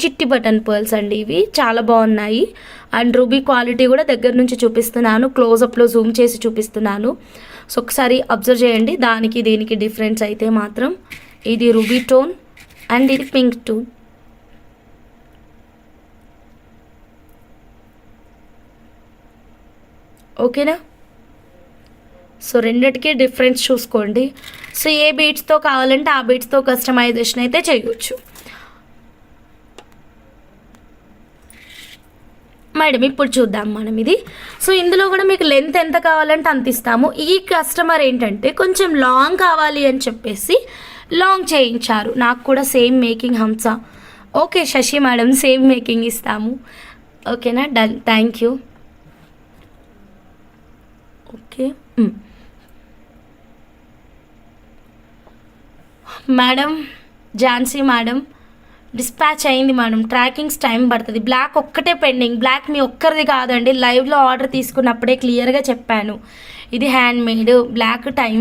చిట్టి button pearls అండి. ఇవి చాలా బాగున్నాయి. అండ్ రూబీ క్వాలిటీ కూడా దగ్గర నుంచి చూపిస్తున్నాను, క్లోజప్లో జూమ్ చేసి చూపిస్తున్నాను. సో ఒకసారి అబ్జర్వ్ చేయండి దానికి దీనికి డిఫరెన్స్ అయితే మాత్రం. ఇది రూబీ టోన్ అండ్ ఇది పింక్ టోన్. ఓకేనా? సో రెండిటికి డిఫరెన్స్ చూసుకోండి. సో ఏ బీట్స్తో కావాలంటే ఆ బీట్స్తో కస్టమైజేషన్ అయితే చేయవచ్చు మేడం. ఇప్పుడు చూద్దాం మనం ఇది. సో ఇందులో కూడా మీకు లెంత్ ఎంత కావాలంటే అంత ఇస్తాము. ఈ కస్టమర్ ఏంటంటే కొంచెం లాంగ్ కావాలి అని చెప్పేసి లాంగ్ చేయించారు. నాకు కూడా same making Hamsa. Okay Shashi madam, same making ఇస్తాము. ఓకేనా? Done, thank you. Okay madam, Jhansi madam dispatch అయింది మేడం. ట్రాకింగ్స్ టైం పడుతుంది. బ్లాక్ ఒక్కటే పెండింగ్. బ్లాక్ మీ ఒక్కరిది కాదండి, లైవ్లో ఆర్డర్ తీసుకున్నప్పుడే క్లియర్గా చెప్పాను. ఇది హ్యాండ్మేడ్, బ్లాక్ టైం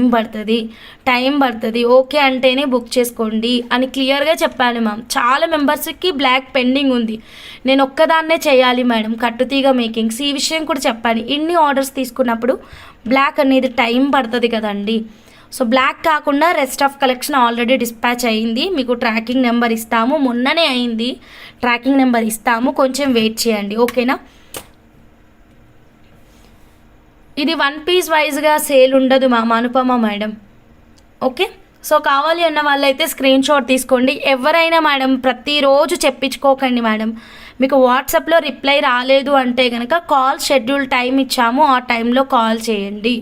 పడుతుంది, ఓకే అంటేనే బుక్ చేసుకోండి అని క్లియర్గా చెప్పాను మ్యామ్. చాలా మెంబర్స్కి బ్లాక్ పెండింగ్ ఉంది. నేను ఒక్కదాన్నే చేయాలి మేడం కట్టుతీగ మేకింగ్స్. ఈ విషయం కూడా చెప్పాను. ఇన్ని ఆర్డర్స్ తీసుకున్నప్పుడు బ్లాక్ అనేది టైం పడుతుంది కదండి. సో బ్లాక్ కాకుండా rest of collection already dispatch అయింది. మీకు ట్రాకింగ్ నెంబర్ ఇస్తాము, మొన్ననే అయింది. ట్రాకింగ్ నెంబర్ ఇస్తాము, కొంచెం వెయిట్ చేయండి. ఓకేనా? ఇది 1 పీస్ వైజ్గా సేల్ ఉండదు మా అనుపమ మేడం. ఓకే, సో కావాలి అన్న వాళ్ళైతే స్క్రీన్ షాట్ తీసుకోండి. ఎవరైనా మేడం ప్రతిరోజు చెప్పించుకోకండి మేడం. మీకు వాట్సాప్లో రిప్లై రాలేదు అంటే కనుక కాల్ షెడ్యూల్ టైం ఇచ్చాము, ఆ టైంలో కాల్ చేయండి.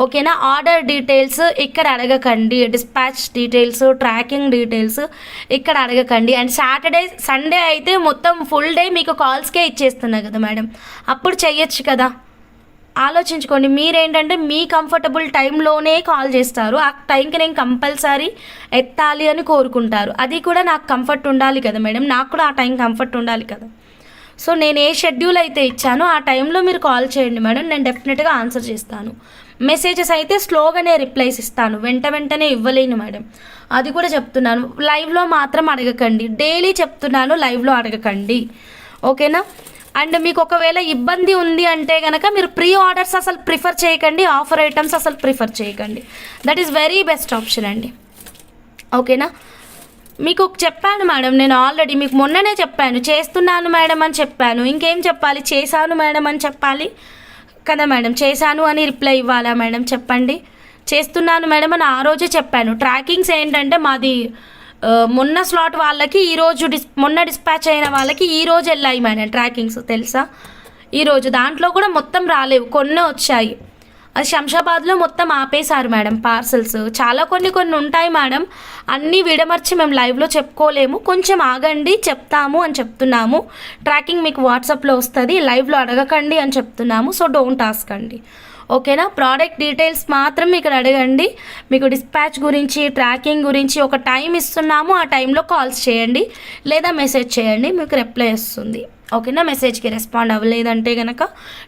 ఓకేనా? ఆర్డర్ డీటెయిల్స్ ఇక్కడ అడగకండి, డిస్పాచ్ డీటెయిల్స్, ట్రాకింగ్ డీటెయిల్స్ ఇక్కడ అడగకండి. అండ్ సాటర్డే సండే అయితే మొత్తం ఫుల్ డే మీకు కాల్స్కే ఇచ్చేస్తున్నా కదా మేడం, అప్పుడు చెయ్యొచ్చు కదా. ఆలోచించుకోండి. మీరేంటంటే మీ కంఫర్టబుల్ టైంలోనే కాల్ చేస్తారు. ఆ టైంకి నేను కంపల్సరీ ఎత్తాలి అని కోరుకుంటారు. అది కూడా నాకు కంఫర్ట్ ఉండాలి కదా మేడం, నాకు కూడా ఆ టైం కంఫర్ట్ ఉండాలి కదా. సో నేను ఏ షెడ్యూల్ అయితే ఇచ్చానో ఆ టైంలో మీరు కాల్ చేయండి మేడం, నేను డెఫినెట్గా ఆన్సర్ చేస్తాను. మెసేజెస్ అయితే స్లోగానే రిప్లైస్ ఇస్తాను, వెంటనే ఇవ్వలేను మేడం. అది కూడా చెప్తున్నాను. లైవ్లో మాత్రం అడగకండి, డైలీ చెప్తున్నాను, లైవ్లో అడగకండి. ఓకేనా? అండ్ మీకు ఒకవేళ ఇబ్బంది ఉంది అంటే కనుక మీరు ప్రీ ఆర్డర్స్ అసలు ప్రిఫర్ చేయకండి, ఆఫర్ ఐటమ్స్ అసలు ప్రిఫర్ చేయకండి. That is very best option అండి. ఓకేనా? మీకు చెప్పాను మేడం, నేను ఆల్రెడీ మీకు మొన్ననే చెప్పాను, చేస్తున్నాను మేడం అని చెప్పాను. ఇంకేం చెప్పాలి? చేశాను మేడం అని చెప్పాలి కదా మేడం. చేశాను అని రిప్లై ఇవ్వాలా మేడం? చెప్పండి. చేస్తున్నాను మేడం అని ఆ రోజే చెప్పాను. ట్రాకింగ్స్ ఏంటంటే మాది మొన్న స్లాట్ వాళ్ళకి ఈరోజు మొన్న డిస్పాచ్ అయిన వాళ్ళకి ఈరోజు వెళ్ళాయి మేడం ట్రాకింగ్స్, తెలుసా? ఈరోజు దాంట్లో కూడా మొత్తం రాలేవు, కొన్ని వచ్చాయి. అది శంషాబాద్లో మొత్తం ఆపేశారు మేడం పార్సల్స్. చాలా కొన్ని ఉంటాయి మేడం, అన్నీ విడమర్చి మేము లైవ్లో చెప్పుకోలేము. కొంచెం ఆగండి, చెప్తాము అని చెప్తున్నాము. ట్రాకింగ్ మీకు వాట్సాప్లో వస్తుంది, లైవ్లో అడగకండి అని చెప్తున్నాము. సో డోంట్ ఆస్క్ అండి. ఓకేనా? ప్రోడక్ట్ డీటెయిల్స్ మాత్రం ఇక్కడ అడగండి. మీకు డిస్పాచ్ గురించి, ట్రాకింగ్ గురించి ఒక టైం ఇస్తున్నాము, ఆ టైంలో కాల్స్ చేయండి లేదా మెసేజ్ చేయండి, మీకు రిప్లై వస్తుంది. ఓకేనా? మెసేజ్కి రెస్పాండ్ అవ్వలేదంటే కనుక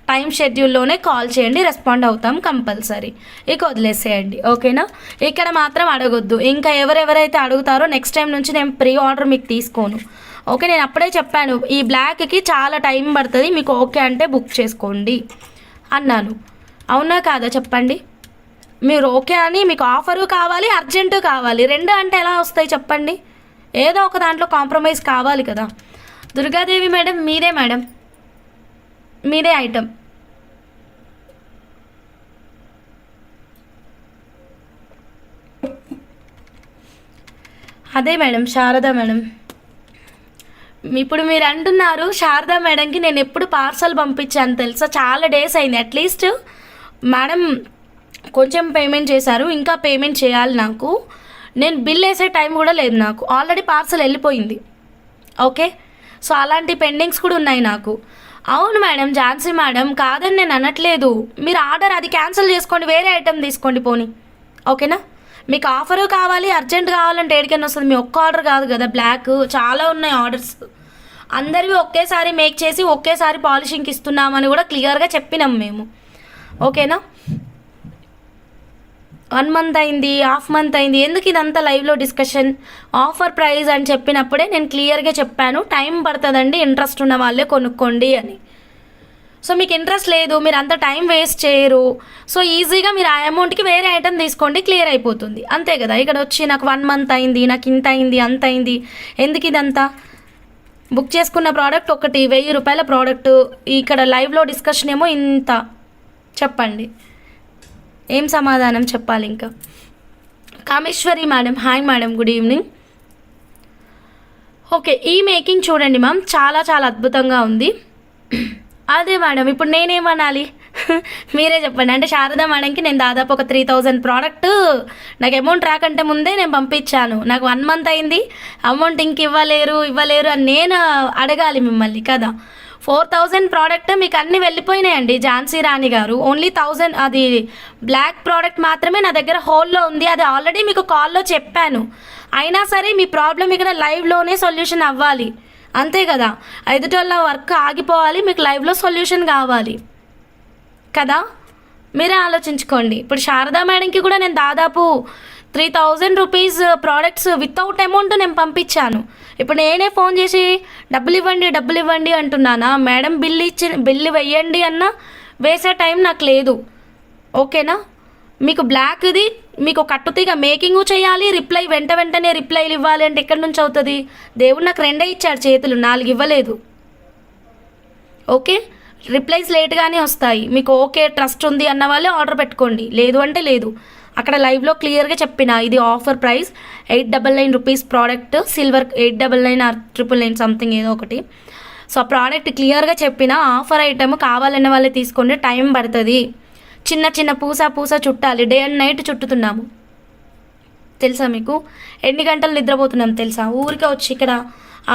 టైం షెడ్యూల్లోనే కాల్ చేయండి, రెస్పాండ్ అవుతాం కంపల్సరీ. ఇక వదిలేసేయండి. ఓకేనా? ఇక్కడ మాత్రం అడగొద్దు. ఇంకా ఎవరెవరైతే అడుగుతారో నెక్స్ట్ టైం నుంచి నేను ప్రీ ఆర్డర్ మీకు తీసుకోను. ఓకే, నేను అప్పుడే చెప్పాను ఈ బ్లాక్కి చాలా టైం పడుతుంది, మీకు ఓకే అంటే బుక్ చేసుకోండి అన్నాను. అవునా కాదా చెప్పండి? మీరు ఓకే అని మీకు ఆఫరు కావాలి, అర్జెంటు కావాలి, రెండు అంటే ఎలా వస్తాయి చెప్పండి? ఏదో ఒక దాంట్లో కాంప్రమైజ్ కావాలి కదా. దుర్గాదేవి మేడం మీదే మేడం, మీదే ఐటమ్. అదే మేడం, శారదా మేడం. ఇప్పుడు మీరు అంటున్నారు శారదా మేడంకి నేను ఎప్పుడు పార్సల్ పంపించాను తెలుసా? చాలా డేస్ అయింది. అట్లీస్ట్ మేడం కొంచెం పేమెంట్ చేశారు, ఇంకా పేమెంట్ చేయాలి నాకు. నేను బిల్ వేసే టైం కూడా లేదు నాకు, ఆల్రెడీ పార్సల్ వెళ్ళిపోయింది. ఓకే, సో అలాంటి పెండింగ్స్ కూడా ఉన్నాయి నాకు. అవును మేడం, ఝాన్సీ మేడం కాదని నేను అనట్లేదు. మీరు ఆర్డర్ అది క్యాన్సిల్ చేసుకోండి, వేరే ఐటెం తీసుకోండి పోనీ. ఓకేనా? మీకు ఆఫరు కావాలి, అర్జెంట్ కావాలంటే ఏడికైనా వస్తుంది. మీ ఒక్క ఆర్డర్ కాదు కదా బ్లాక్, చాలా ఉన్నాయి ఆర్డర్స్. అందరివి ఒకేసారి మేక్ చేసి ఒకేసారి పాలిషింగ్కి ఇస్తున్నామని కూడా క్లియర్గా చెప్పినాం మేము. ఓకేనా? 1 మంత్ అయింది, హాఫ్ మంత్ అయింది, ఎందుకు ఇదంతా లైవ్లో డిస్కషన్? ఆఫర్ ప్రైస్ అని చెప్పినప్పుడే నేను క్లియర్గా చెప్పాను, టైం పడుతుందండి, ఇంట్రెస్ట్ ఉన్న వాళ్ళే కొనుక్కోండి అని. సో మీకు ఇంట్రెస్ట్ లేదు, మీరు అంత టైం వేస్ట్ చేయరు, సో ఈజీగా మీరు ఆ అమౌంట్కి వేరే ఐటెం తీసుకోండి, క్లియర్ అయిపోతుంది, అంతే కదా. ఇక్కడ వచ్చి నాకు 1 మంత్ అయింది, నాకు ఇంత అయింది, అంత అయింది, ఎందుకు ఇదంతా? బుక్ చేసుకున్న ప్రోడక్ట్ ఒకటి, 1000 రూపాయల ప్రోడక్ట్, ఇక్కడ లైవ్లో డిస్కషన్ ఏమో ఇంత. చెప్పండి, ఏం సమాధానం చెప్పాలి ఇంకా? Kameshwari madam, hi madam, good evening. Okay, ఈ మేకింగ్ చూడండి మ్యామ్, చాలా చాలా అద్భుతంగా ఉంది. అదే మేడం, ఇప్పుడు నేనేమనాలి? మీరే చెప్పండి. అంటే శారదా మేడంకి నేను దాదాపు ఒక 3000 ప్రోడక్ట్ నాకు అమౌంట్ రాకంటే ముందే నేను పంపించాను. నాకు 1 మంత్ అయింది, అమౌంట్ ఇంక ఇవ్వలేరు అని నేను అడగాలి మిమ్మల్ని కదా. 4000 ప్రోడక్ట్ మీకు అన్నీ వెళ్ళిపోయినాయండి ఝాన్సీ రాణి గారు. ఓన్లీ 1000 అది బ్లాక్ ప్రోడక్ట్ మాత్రమే నా దగ్గర హోల్లో ఉంది. అది ఆల్రెడీ మీకు కాల్లో చెప్పాను. అయినా సరే మీ ప్రాబ్లం ఇక్కడ లైవ్లోనే సొల్యూషన్ అవ్వాలి, అంతే కదా. ఎదుటోళ్ళ వర్క్ ఆగిపోవాలి, మీకు లైవ్లో సొల్యూషన్ కావాలి కదా. మీరే ఆలోచించుకోండి. ఇప్పుడు శారదా మేడంకి కూడా నేను దాదాపు 3000 రూపీస్ ప్రోడక్ట్స్ వితౌట్ అమౌంట్ నేను పంపించాను. ఇప్పుడు నేనే ఫోన్ చేసి డబ్బులు ఇవ్వండి అంటున్నానా? మేడం బిల్లు వెయ్యండి అన్నా వేసే టైం నాకు లేదు, ఓకేనా. మీకు బ్లాక్ది మీకు కట్టుతీగా మేకింగ్ చేయాలి, రిప్లై వెంటనే రిప్లైలు ఇవ్వాలి అంటే ఎక్కడి నుంచి అవుతుంది? దేవుడు నాకు 2 ఇచ్చాడు చేతులు, 4 ఇవ్వలేదు, ఓకే. రిప్లైస్ లేట్గానే వస్తాయి. మీకు ఓకే ట్రస్ట్ ఉంది అన్న వాళ్ళే ఆర్డర్ పెట్టుకోండి, లేదు అంటే లేదు. అక్కడ లైవ్లో క్లియర్గా చెప్పిన, ఇది offer price 899 rupees product, silver 899 or 999 something ఏదో ఒకటి. సో ఆ ప్రోడక్ట్ క్లియర్గా చెప్పిన, ఆఫర్ ఐటమ్ కావాలన్న వాళ్ళే తీసుకోండి, టైం పడుతుంది. చిన్న పూస చుట్టాలి, డే అండ్ నైట్ చుట్టుతున్నాము తెలుసా మీకు. ఎన్ని గంటలు నిద్రపోతున్నాం తెలుసా? ఊరికే వచ్చి ఇక్కడ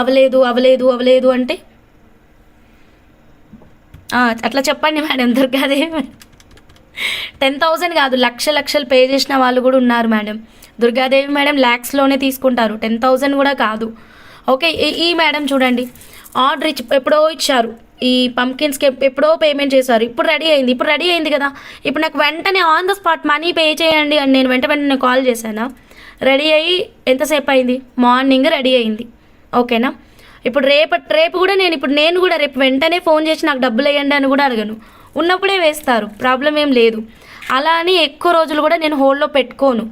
అవలేదు అంటే అట్లా చెప్పండి మేడం. దుర్గాదేవి 10,000 కాదు, లక్షలు పే చేసిన వాళ్ళు కూడా ఉన్నారు మేడం. దుర్గాదేవి మేడం ల్యాక్స్లోనే తీసుకుంటారు, 10,000 కూడా కాదు, ఓకే. ఈ మేడం చూడండి, ఆర్డర్ ఎప్పుడో ఇచ్చారు, ఈ పంకిన్స్కి ఎప్పుడో పేమెంట్ చేశారు, ఇప్పుడు రెడీ అయింది కదా. ఇప్పుడు నాకు వెంటనే on the spot money pay చేయండి అని నేను వెంటనే కాల్ చేశాను. రెడీ అయ్యి ఎంతసేపు అయింది? మార్నింగ్ రెడీ అయింది, ఓకేనా. ఇప్పుడు రేపు కూడా నేను కూడా రేపు వెంటనే ఫోన్ చేసి నాకు డబ్బులు వేయండి అని కూడా అడగను, ఉన్నప్పుడే వేస్తారు, ప్రాబ్లం ఏం లేదు. అలా అని ఎక్కువ రోజులు కూడా నేను హోల్డ్లో పెట్టుకోను.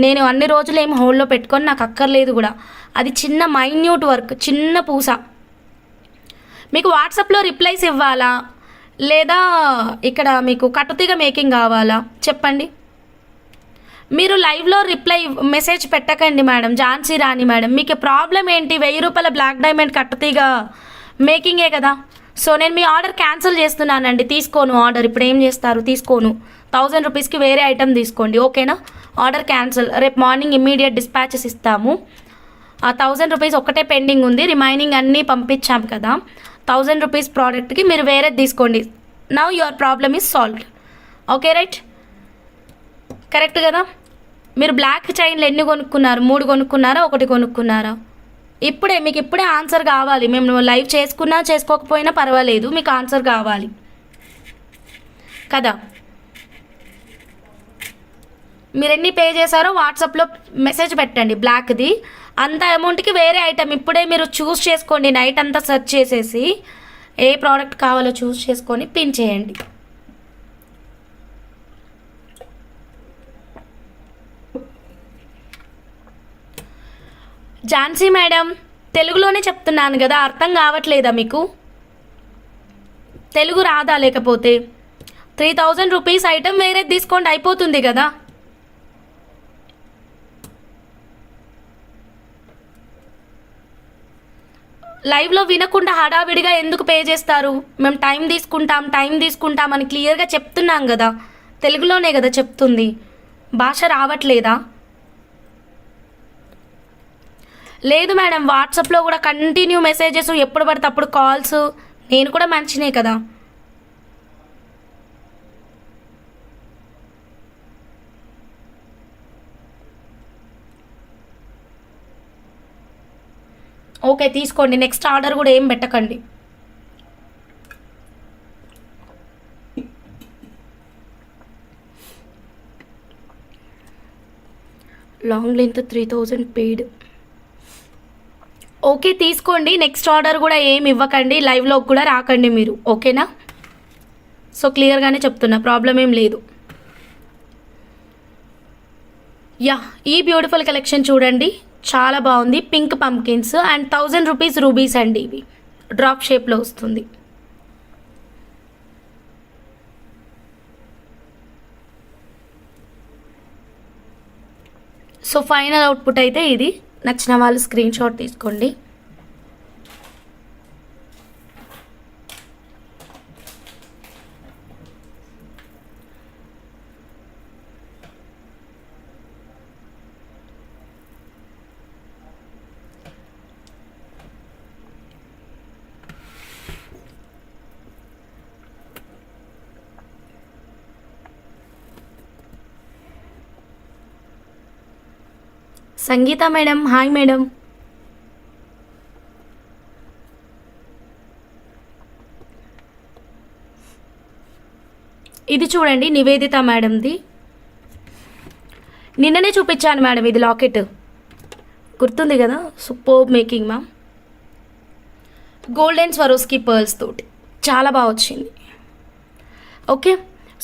నేను అన్ని రోజులు ఏం హోల్డ్లో పెట్టుకొని నాకు అక్కర్లేదు కూడా. అది చిన్న మైన్యూట్ వర్క్, చిన్న పూస. మీకు వాట్సాప్లో రిప్లైస్ ఇవ్వాలా లేదా ఇక్కడ మీకు కట్టుతీగ మేకింగ్ కావాలా చెప్పండి. మీరు లైవ్లో రిప్లై మెసేజ్ పెట్టకండి మేడం. ఝాన్సీ రాణి మేడం, మీకు ప్రాబ్లం ఏంటి? 1000 రూపాయల బ్లాక్ డైమండ్ కట్టుతీగ మేకింగే కదా. సో నేను మీ ఆర్డర్ క్యాన్సిల్ చేస్తున్నానండి, తీసుకోను ఆర్డర్. ఇప్పుడు ఏం చేస్తారు? తీసుకోను. 1000 రూపీస్కి వేరే ఐటెం తీసుకోండి, ఓకేనా. Order cancel. రేపు మార్నింగ్ ఇమ్మీడియట్ డిస్పాచెస్ ఇస్తాము. ఆ 1000 రూపీస్ ఒక్కటే పెండింగ్ ఉంది, రిమైనింగ్ అన్నీ పంపించాం కదా. 1000 రూపీస్ ప్రోడక్ట్కి మీరు వేరేది తీసుకోండి. Now your problem is solved, okay right, correct కదా. మీరు బ్లాక్ చైన్లు ఎన్ని కొనుక్కున్నారు? 3 కొనుక్కున్నారా, 1 కొనుక్కున్నారా? మీకు ఇప్పుడే ఆన్సర్ కావాలి. మేము లైవ్ చేసుకున్నా చేసుకోకపోయినా పర్వాలేదు, మీకు ఆన్సర్ కావాలి కదా. మీరు ఎన్ని పే చేశారో వాట్సాప్లో మెసేజ్ పెట్టండి బ్లాక్ది. అంత అమౌంట్కి వేరే ఐటమ్ ఇప్పుడే మీరు చూస్ చేసుకోండి. నైట్ అంతా సెర్చ్ చేసేసి ఏ ప్రోడక్ట్ కావాలో చూస్ చేసుకొని పిన్ చేయండి. ఝాన్సీ మేడం, తెలుగులోనే చెప్తున్నాను కదా, అర్థం కావట్లేదా మీకు? తెలుగు రాదా? లేకపోతే 3000 రూపీస్ ఐటమ్ వేరేది తీసుకోండి, అయిపోతుంది కదా. లైవ్లో వినకుండా హడావిడిగా ఎందుకు పే చేస్తారు? మేము టైం తీసుకుంటాం అని క్లియర్గా చెప్తున్నాం కదా, తెలుగులోనే కదా చెప్తుంది, భాష రావట్లేదా? లేదు మేడం, వాట్సాప్లో కూడా కంటిన్యూ మెసేజెస్, ఎప్పుడు పడితే అప్పుడు కాల్స్, నేను కూడా మంచినే కదా. ఓకే తీసుకోండి, నెక్స్ట్ ఆర్డర్ కూడా ఏం పెట్టకండి. Long length 3000 paid. ఓకే తీసుకోండి. నెక్స్ట్ ఆర్డర్ కూడా ఏమి ఇవ్వకండి, లైవ్లోకి కూడా రాకండి మీరు, ఓకేనా? సో క్లియర్గానే చెప్తున్నా, ప్రాబ్లం ఏం లేదు. యా, ఈ బ్యూటిఫుల్ కలెక్షన్ చూడండి, చాలా బాగుంది. Pink pumpkins and 1000 rupees rubies అండి. ఇవి డ్రాప్ షేప్లో వస్తుంది. సో ఫైనల్ అవుట్పుట్ అయితే ఇది. నచ్చిన వాళ్ళు స్క్రీన్ షాట్ తీసుకోండి. సంగీత మేడం, హాయ్ మేడం. ఇది చూడండి, నివేదిత మేడంది. నిన్ననే చూపించాను మేడం, ఇది లాకెట్ గుర్తుంది కదా, super making ma'am. Golden Swarovski pearls తోటి చాలా బాగా వచ్చింది. Okay,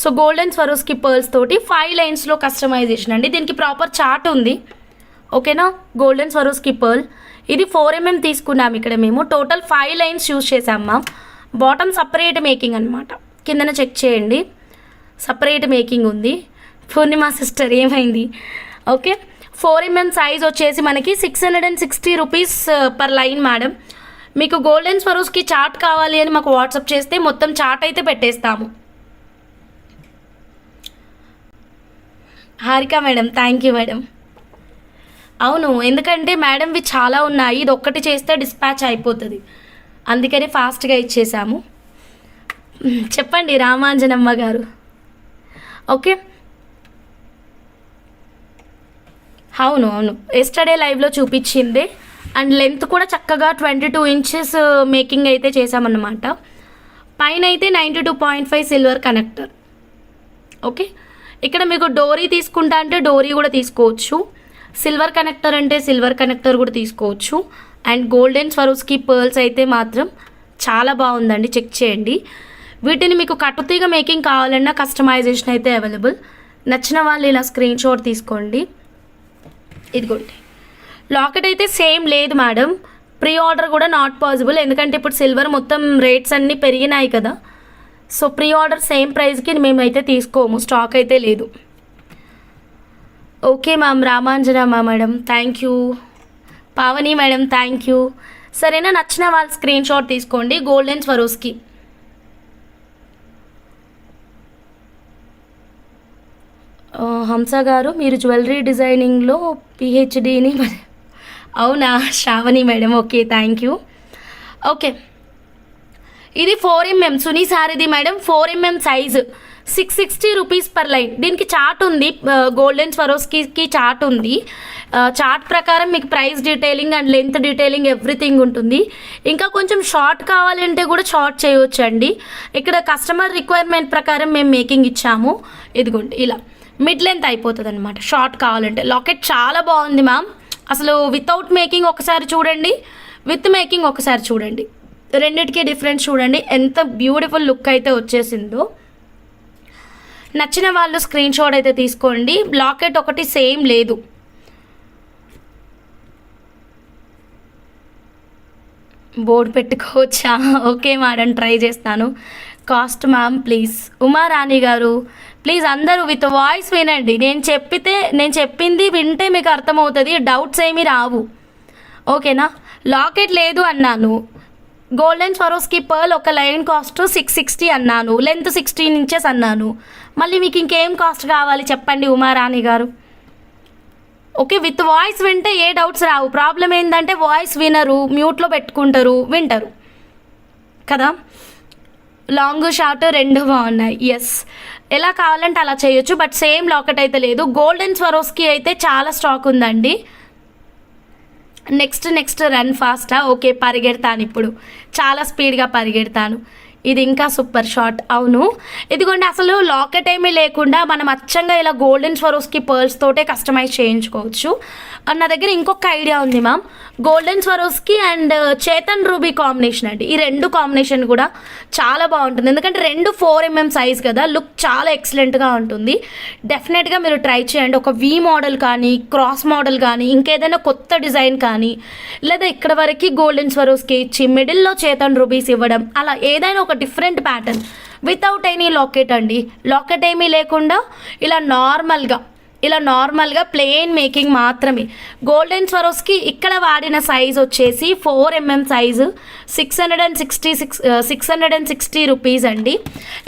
so golden Swarovski pearls తోటి 5 లైన్స్లో కస్టమైజేషన్ అండి. దీనికి ప్రాపర్ చార్ట్ ఉంది, ఓకేనా? Golden Swarovski pearl. ఇది 4mm తీసుకున్నాం ఇక్కడ మేము. టోటల్ 5 లైన్స్ యూజ్ చేసాం మ్యామ్. బాటమ్ సపరేట్ మేకింగ్ అనమాట, కిందన చెక్ చేయండి, సపరేట్ మేకింగ్ ఉంది. పూర్ణిమ సిస్టర్ ఏమైంది? ఓకే, 4mm సైజ్ వచ్చేసి మనకి 660 రూపీస్ పర్ లైన్ మేడం. మీకు గోల్డెన్ స్వరోస్కి చార్ట్ కావాలి అని మాకు వాట్సాప్ చేస్తే మొత్తం చార్ట్ అయితే పెట్టేస్తాము. Harika madam, thank you madam. అవును, ఎందుకంటే మేడంవి చాలా ఉన్నాయి, ఇది ఒక్కటి చేస్తే డిస్పాచ్ అయిపోతుంది, అందుకని ఫాస్ట్గా ఇచ్చేసాము. చెప్పండి రామాంజనమ్మ గారు. ఓకే, అవును అవును, ఎస్టర్డే లైవ్లో చూపించిందే. అండ్ లెంత్ కూడా చక్కగా 22 ఇంచెస్ మేకింగ్ అయితే చేసామన్నమాట. పైన అయితే 92.5 సిల్వర్ కనెక్టర్. ఓకే, ఇక్కడ మీకు డోరీ తీసుకుంటా అంటే డోరీ కూడా తీసుకోవచ్చు, సిల్వర్ కనెక్టర్ అంటే సిల్వర్ కనెక్టర్ కూడా తీసుకోవచ్చు. అండ్ గోల్డెన్ స్వరోస్కి పర్ల్స్ అయితే మాత్రం చాలా బాగుందండి, చెక్ చేయండి. వీటిని మీకు కట్టుతీగ మేకింగ్ కావాలన్నా కస్టమైజేషన్ అయితే అవైలబుల్. నచ్చిన వాళ్ళు ఇలా స్క్రీన్ షాట్ తీసుకోండి. ఇదిగోండి, లాకెట్ అయితే సేమ్ లేదు మేడం, ప్రీ ఆర్డర్ కూడా నాట్ పాసిబుల్, ఎందుకంటే ఇప్పుడు సిల్వర్ మొత్తం రేట్స్ అన్నీ పెరిగినాయి కదా. సో ప్రీ ఆర్డర్ సేమ్ ప్రైస్కి మేమైతే తీసుకోము, స్టాక్ అయితే లేదు. Okay ma'am, Ramanjanamma madam thank you. Pavani madam thank you. సరేనా, నచ్చిన వాళ్ళు స్క్రీన్ షాట్ తీసుకోండి. Golden Swarovski. హంస గారు, మీరు జ్యువెలరీ డిజైనింగ్లో పిహెచ్డిని. అవునా Sravani madam, okay thank you. Okay, ఇది 4mm సునీ సారీది madam, 4mm size, 660 rupees per line. దీనికి చార్ట్ ఉంది, గోల్డెన్ స్వరోస్కి చార్ట్ ఉంది. చార్ట్ ప్రకారం మీకు price detailing and length detailing everything ఉంటుంది. ఇంకా కొంచెం షార్ట్ కావాలంటే కూడా షార్ట్ చేయవచ్చు అండి. ఇక్కడ కస్టమర్ రిక్వైర్మెంట్ ప్రకారం మేము మేకింగ్ ఇచ్చాము. ఇదిగోండి ఇలా మిడ్ లెంత్ అయిపోతుంది అనమాట షార్ట్ కావాలంటే. లాకెట్ చాలా బాగుంది మ్యామ్, అసలు వితౌట్ మేకింగ్ ఒకసారి చూడండి, విత్ మేకింగ్ ఒకసారి చూడండి, రెండిటికి డిఫరెన్స్ చూడండి, ఎంత బ్యూటిఫుల్ లుక్ అయితే వచ్చేసిందో. నచ్చిన వాళ్ళు స్క్రీన్ షాట్ అయితే తీసుకోండి. లాకెట్ ఒకటి సేమ్ లేదు. బోర్డు పెట్టుకోవచ్చా? ఓకే మేడం, ట్రై చేస్తాను. Cost ma'am please. Umarani garu please అందరూ విత్ వాయిస్ వినండి. నేను చెప్పింది వింటే మీకు అర్థమవుతుంది, డౌట్స్ ఏమీ రావు, ఓకేనా? లాకెట్ లేదు అన్నాను, గోల్డెన్ స్వరోస్కి పర్ల్ ఒక లైన్ కాస్ట్ 660 అన్నాను, లెంత్ 16 ఇంచెస్ అన్నాను. మళ్ళీ మీకు ఇంకేం కాస్ట్ కావాలి చెప్పండి ఉమారాణి గారు. ఓకే, విత్ వాయిస్ వింటే ఏ డౌట్స్ రావు. ప్రాబ్లం ఏంటంటే వాయిస్ వినరు, మ్యూట్లో పెట్టుకుంటారు, వింటారు కదా. లాంగ్ షార్ట్ రెండు బాగున్నాయి. ఎస్, ఎలా కావాలంటే అలా చేయొచ్చు, బట్ సేమ్ లాకెట్ అయితే లేదు. గోల్డెన్ స్వరోస్కి అయితే చాలా స్టాక్ ఉందండి. నెక్స్ట్ రన్ ఫాస్టా? ఓకే, పరిగెడతాను ఇప్పుడు, చాలా స్పీడ్గా పరిగెడతాను. ఇది ఇంకా సూపర్ షార్ట్. అవును, ఇదిగోండి. అసలు లాకెట్ ఏమీ లేకుండా మనం అచ్చంగా ఇలా గోల్డెన్ స్వరోస్కి పర్ల్స్ తోటే కస్టమైజ్ చేయించుకోవచ్చు. నా దగ్గర ఇంకొక ఐడియా ఉంది ma'am. Golden Swarovski and Chetan ruby combination అండి. ఈ రెండు కాంబినేషన్ కూడా చాలా బాగుంటుంది, ఎందుకంటే రెండు 4mm సైజ్ కదా, లుక్ చాలా ఎక్సలెంట్గా ఉంటుంది. డెఫినెట్గా మీరు ట్రై చేయండి. ఒక వి మోడల్ కానీ, క్రాస్ మోడల్ కానీ, ఇంకేదైనా కొత్త డిజైన్ కానీ, లేదా ఇక్కడ వరకు గోల్డెన్ స్వరోస్కి ఇచ్చి మిడిల్లో చేతన్ రూబీస్ ఇవ్వడం, అలా ఏదైనా ఒక different pattern without any locket అండి. లాకెట్ ఏమీ లేకుండా ఇలా నార్మల్గా ప్లెయిన్ మేకింగ్ మాత్రమే. గోల్డెన్ స్వరోస్కి ఇక్కడ వాడిన సైజ్ వచ్చేసి 4mm సైజు, 660 రూపీస్ అండి.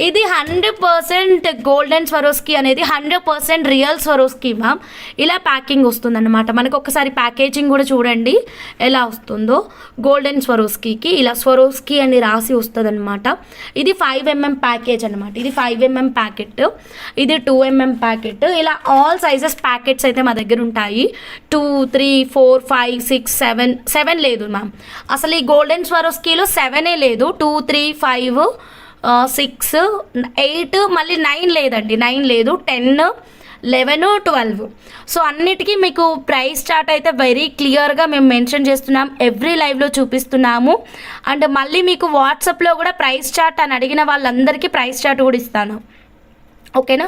ఇది 100% గోల్డెన్ స్వరోస్కి అనేది 100% రియల్ స్వరోస్కి మ్యామ్. ఇలా ప్యాకింగ్ వస్తుందన్నమాట. మనకు ఒకసారి ప్యాకేజింగ్ కూడా చూడండి ఎలా వస్తుందో. గోల్డెన్ స్వరోస్కీకి ఇలా స్వరోస్కీ అని రాసి వస్తుందన్నమాట. ఇది 5mm ప్యాకేజ్ అనమాట. ఇది 5mm ప్యాకెట్, ఇది 2mm ప్యాకెట్. ఇలా ఆల్ సైజెస్ ప్యాకెట్స్ అయితే మా దగ్గర ఉంటాయి. 2, 3, 4, 5, 6, 7 లేదు మ్యామ్. అసలు ఈ గోల్డెన్ స్వరోస్కీలో 7 లేదు. 2, 3, 5, 6, 8, మళ్ళీ 9 లేదండి. 9 లేదు. 10, 11, 12. సో అన్నిటికీ మీకు ప్రైస్ చార్ట్ అయితే వెరీ క్లియర్గా మేము మెన్షన్ చేస్తున్నాం, ఎవ్రీ లైవ్లో చూపిస్తున్నాము. అండ్ మళ్ళీ మీకు వాట్సాప్లో కూడా ప్రైస్ చార్ట్ అని అడిగిన వాళ్ళందరికీ ప్రైస్ చార్ట్ కూడా ఇస్తాను. ఓకేనా?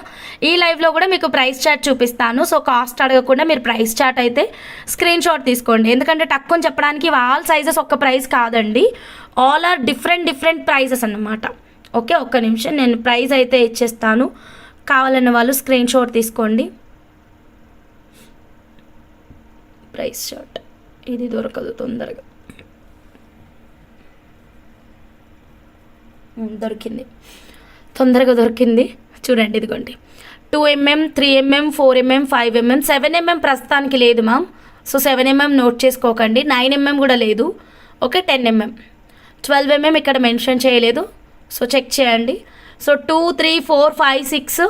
ఈ లైవ్లో కూడా మీకు ప్రైస్ చార్ట్ చూపిస్తాను. సో కాస్ట్ అడగకుండా మీరు ప్రైస్ చార్ట్ అయితే స్క్రీన్ షాట్ తీసుకోండి, ఎందుకంటే తక్కువ చెప్పడానికి ఆల్ సైజెస్ ఒక్క ప్రైస్ కాదండి, ఆల్ ఆర్ డిఫరెంట్ ప్రైజెస్ అన్నమాట. ఓకే, ఒక్క నిమిషం నేను ప్రైస్ అయితే ఇచ్చేస్తాను. కావాలన్న వాళ్ళు స్క్రీన్ షాట్ తీసుకోండి. ప్రైస్ చార్ట్ ఇది దొరకదు తొందరగా. దొరికింది చూడండి. ఇదిగోండి 2mm, 3mm, 4mm, 5mm, 7mm ప్రస్తుతానికి లేదు మ్యామ్. సో 7mm నోట్ చేసుకోకండి. 9mm కూడా లేదు. ఓకే, 10mm, 12mm ఇక్కడ మెన్షన్ చేయలేదు, సో చెక్ చేయండి. సో 2, 3, 4, 5, 6,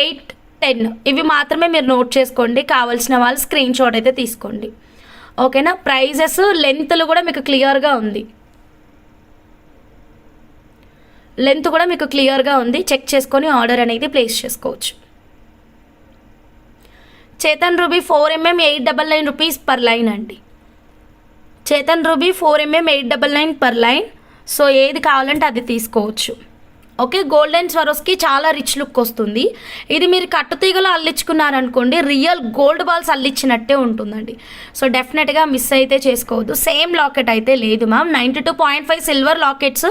8, 10 ఇవి మాత్రమే మీరు నోట్ చేసుకోండి. కావాల్సిన వాళ్ళు స్క్రీన్ షాట్ అయితే తీసుకోండి. ఓకేనా? ప్రైజెస్ లెంత్లు కూడా మీకు క్లియర్గా ఉంది. చెక్ చేసుకొని ఆర్డర్ అనేది ప్లేస్ చేసుకోవచ్చు. Chetan ruby 4mm 899 rupees per line అండి. Chetan ruby 4mm 899 per line. So ఏది కావాలంటే అది తీసుకోవచ్చు. ఓకే, గోల్డెన్ స్వరోస్కి చాలా రిచ్ లుక్ వస్తుంది. ఇది మీరు కట్టుతీగలో అల్లించుకున్నారనుకోండి, రియల్ గోల్డ్ బాల్స్ అల్లించినట్టే ఉంటుందండి. సో డెఫినెట్గా మిస్ అయితే చేసుకోవద్దు. సేమ్ లాకెట్ అయితే లేదు మ్యామ్. 92.5 సిల్వర్ లాకెట్స్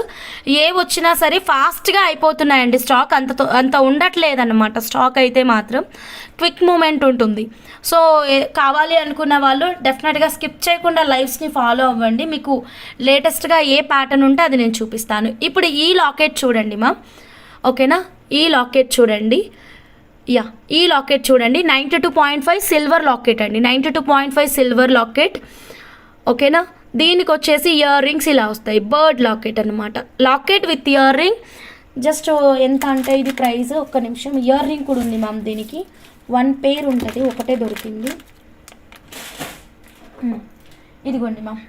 ఏ వచ్చినా సరే ఫాస్ట్గా అయిపోతున్నాయండి. స్టాక్ అంత ఉండట్లేదన్నమాట. స్టాక్ అయితే మాత్రం క్విక్ మూమెంట్ ఉంటుంది. సో కావాలి అనుకున్న వాళ్ళు డెఫినెట్గా స్కిప్ చేయకుండా లైవ్స్ని ఫాలో అవ్వండి. మీకు లేటెస్ట్గా ఏ ప్యాటర్న్ ఉంటే అది నేను చూపిస్తాను. ఇప్పుడు ఈ లాకెట్ చూడండి మ్యామ్. ఓకేనా? ఈ లాకెట్ చూడండి. ఈ లాకెట్ చూడండి. 92.5 సిల్వర్ లాకెట్ అండి. 92.5 సిల్వర్ లాకెట్. ఓకేనా? దీనికి వచ్చేసి ఇయర్ రింగ్స్ ఇలా వస్తాయి. బర్డ్ లాకెట్ అనమాట. Locket with ear ring. Just ఎంత అంటే ఇది ప్రైస్, ఒక్క నిమిషం. ఇయర్ రింగ్ కూడా ఉంది మ్యామ్. దీనికి 1 పేర్ ఉంటుంది, ఒకటే దొరికింది. ఇదిగోండి ma'am,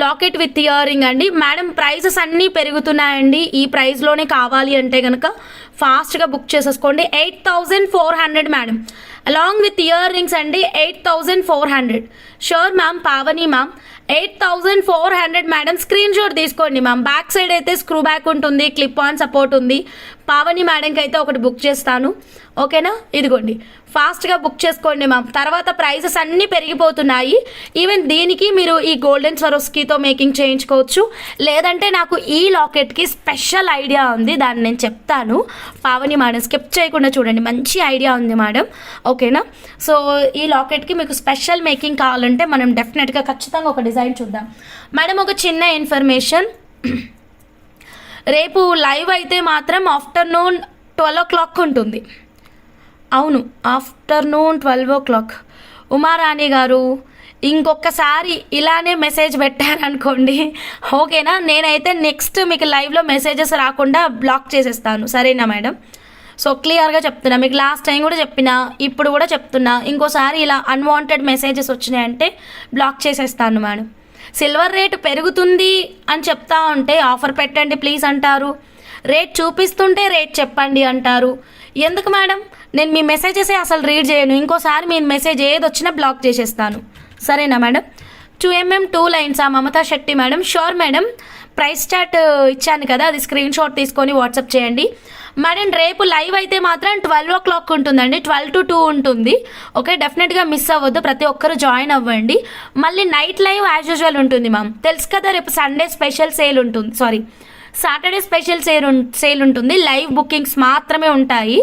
locket with ear ring అండి. మేడం ప్రైజెస్ అన్నీ పెరుగుతున్నాయండి. ఈ ప్రైస్లోనే కావాలి అంటే కనుక ఫాస్ట్గా బుక్ చేసేసుకోండి. 8,400 madam. Along with ear rings అండి 8,400. Sure ma'am. Pavani ma'am 8,400 madam. Screen shot తీసుకోండి మ్యామ్. బ్యాక్ సైడ్ అయితే స్క్రూ బ్యాక్ ఉంటుంది, క్లిప్ ఆన్ సపోర్ట్ ఉంది. పావని మేడంకి అయితే ఒకటి బుక్ చేస్తాను. ఓకేనా? ఇదిగోండి, ఫాస్ట్గా బుక్ చేసుకోండి మ్యామ్. తర్వాత ప్రైజెస్ అన్నీ పెరిగిపోతున్నాయి. ఈవెన్ దీనికి మీరు ఈ గోల్డెన్ స్వరోస్కీతో మేకింగ్ చేయించుకోవచ్చు. లేదంటే నాకు ఈ లాకెట్కి స్పెషల్ ఐడియా ఉంది, దాన్ని నేను చెప్తాను. పావని మేడం స్కిప్ చేయకుండా చూడండి, మంచి ఐడియా ఉంది మేడం. ఓకేనా? సో ఈ లాకెట్కి మీకు స్పెషల్ మేకింగ్ కావాలంటే మనం డెఫినెట్గా ఖచ్చితంగా ఒక డిజైన్ చూద్దాం. మేడం ఒక చిన్న ఇన్ఫర్మేషన్, రేపు లైవ్ అయితే మాత్రం ఆఫ్టర్నూన్ 12 o'clock ఉంటుంది. అవును, ఆఫ్టర్నూన్ 12 o'clock. ఉమారాణి గారు ఇంకొకసారి ఇలానే మెసేజ్ పెట్టారనుకోండి, ఓకేనా? నేనైతే నెక్స్ట్ మీకు లైవ్లో మెసేజెస్ రాకుండా బ్లాక్ చేసేస్తాను. సరేనా మేడం? సో క్లియర్గా చెప్తున్నా, మీకు లాస్ట్ టైం కూడా చెప్పినా, ఇప్పుడు కూడా చెప్తున్నా. ఇంకోసారి ఇలా అన్వాంటెడ్ మెసేజెస్ వచ్చినాయంటే బ్లాక్ చేసేస్తాను మేడం. సిల్వర్ రేటు పెరుగుతుంది అని చెప్తా ఉంటే ఆఫర్ పెట్టండి ప్లీజ్ అంటారు, రేట్ చూపిస్తుంటే రేట్ చెప్పండి అంటారు. ఎందుకు మేడం? నేను మీ మెసేజెసే అసలు రీడ్ చేయను, ఇంకోసారి మీ మెసేజ్ ఏది వచ్చినా బ్లాక్ చేసేస్తాను. సరేనా మేడం? 2mm 2 లైన్సా Mamata Shetty madam? Sure madam. Price chart ఇచ్చాను కదా, అది స్క్రీన్ షాట్ తీసుకొని వాట్సాప్ చేయండి మేడం. రేపు లైవ్ అయితే మాత్రం 12 o'clock ఉంటుందండి, 12 to 2 ఉంటుంది. ఓకే, డెఫినెట్గా మిస్ అవ్వద్దు, ప్రతి ఒక్కరు జాయిన్ అవ్వండి. మళ్ళీ నైట్ లైవ్ యాజ్ యూజువల్ ఉంటుంది మ్యామ్, తెలుసు కదా. రేపు సండే స్పెషల్ సేల్ ఉంటుంది, సాటర్డే స్పెషల్ సేల్ ఉంటుంది. లైవ్ బుకింగ్స్ మాత్రమే ఉంటాయి.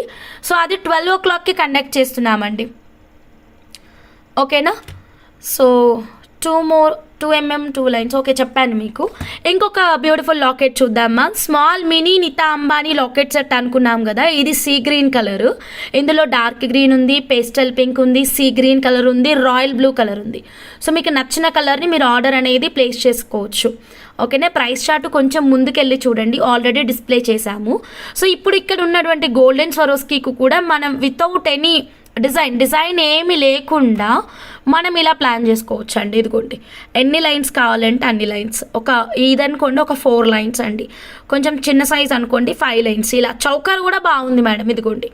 సో అది 12 o'clockకి కండక్ట్ చేస్తున్నామండి. ఓకేనా? సో 2mm 2 లైన్స్ ఓకే చెప్పాను మీకు. ఇంకొక బ్యూటిఫుల్ లాకెట్ చూద్దామా. Small mini Nita Ambani locket set అనుకున్నాం కదా, ఇది సీ గ్రీన్ కలర్. ఇందులో డార్క్ గ్రీన్ ఉంది, పేస్టల్ పింక్ ఉంది, సీ గ్రీన్ కలర్ ఉంది, రాయల్ బ్లూ కలర్ ఉంది. సో మీకు నచ్చిన కలర్ని మీరు ఆర్డర్ అనేది ప్లేస్ చేసుకోవచ్చు. ఓకేనా? ప్రైస్ చార్ట్ కొంచెం ముందుకెళ్ళి చూడండి, ఆల్రెడీ డిస్ప్లే చేశాము. సో ఇప్పుడు ఇక్కడ ఉన్నటువంటి గోల్డెన్ స్వరోస్కీకి కూడా మనం వితౌట్ ఎనీ డిజైన్ ఏమి లేకుండా మనం ఇలా ప్లాన్ చేసుకోవచ్చు అండి. ఇదిగోండి, ఎన్ని లైన్స్ కావాలంటే అన్ని లైన్స్. ఇది అనుకోండి ఒక 4 లైన్స్ అండి, కొంచెం చిన్న సైజ్ అనుకోండి 5 లైన్స్. ఇలా చౌకర్ కూడా బాగుంది మేడం. ఇదిగోండి,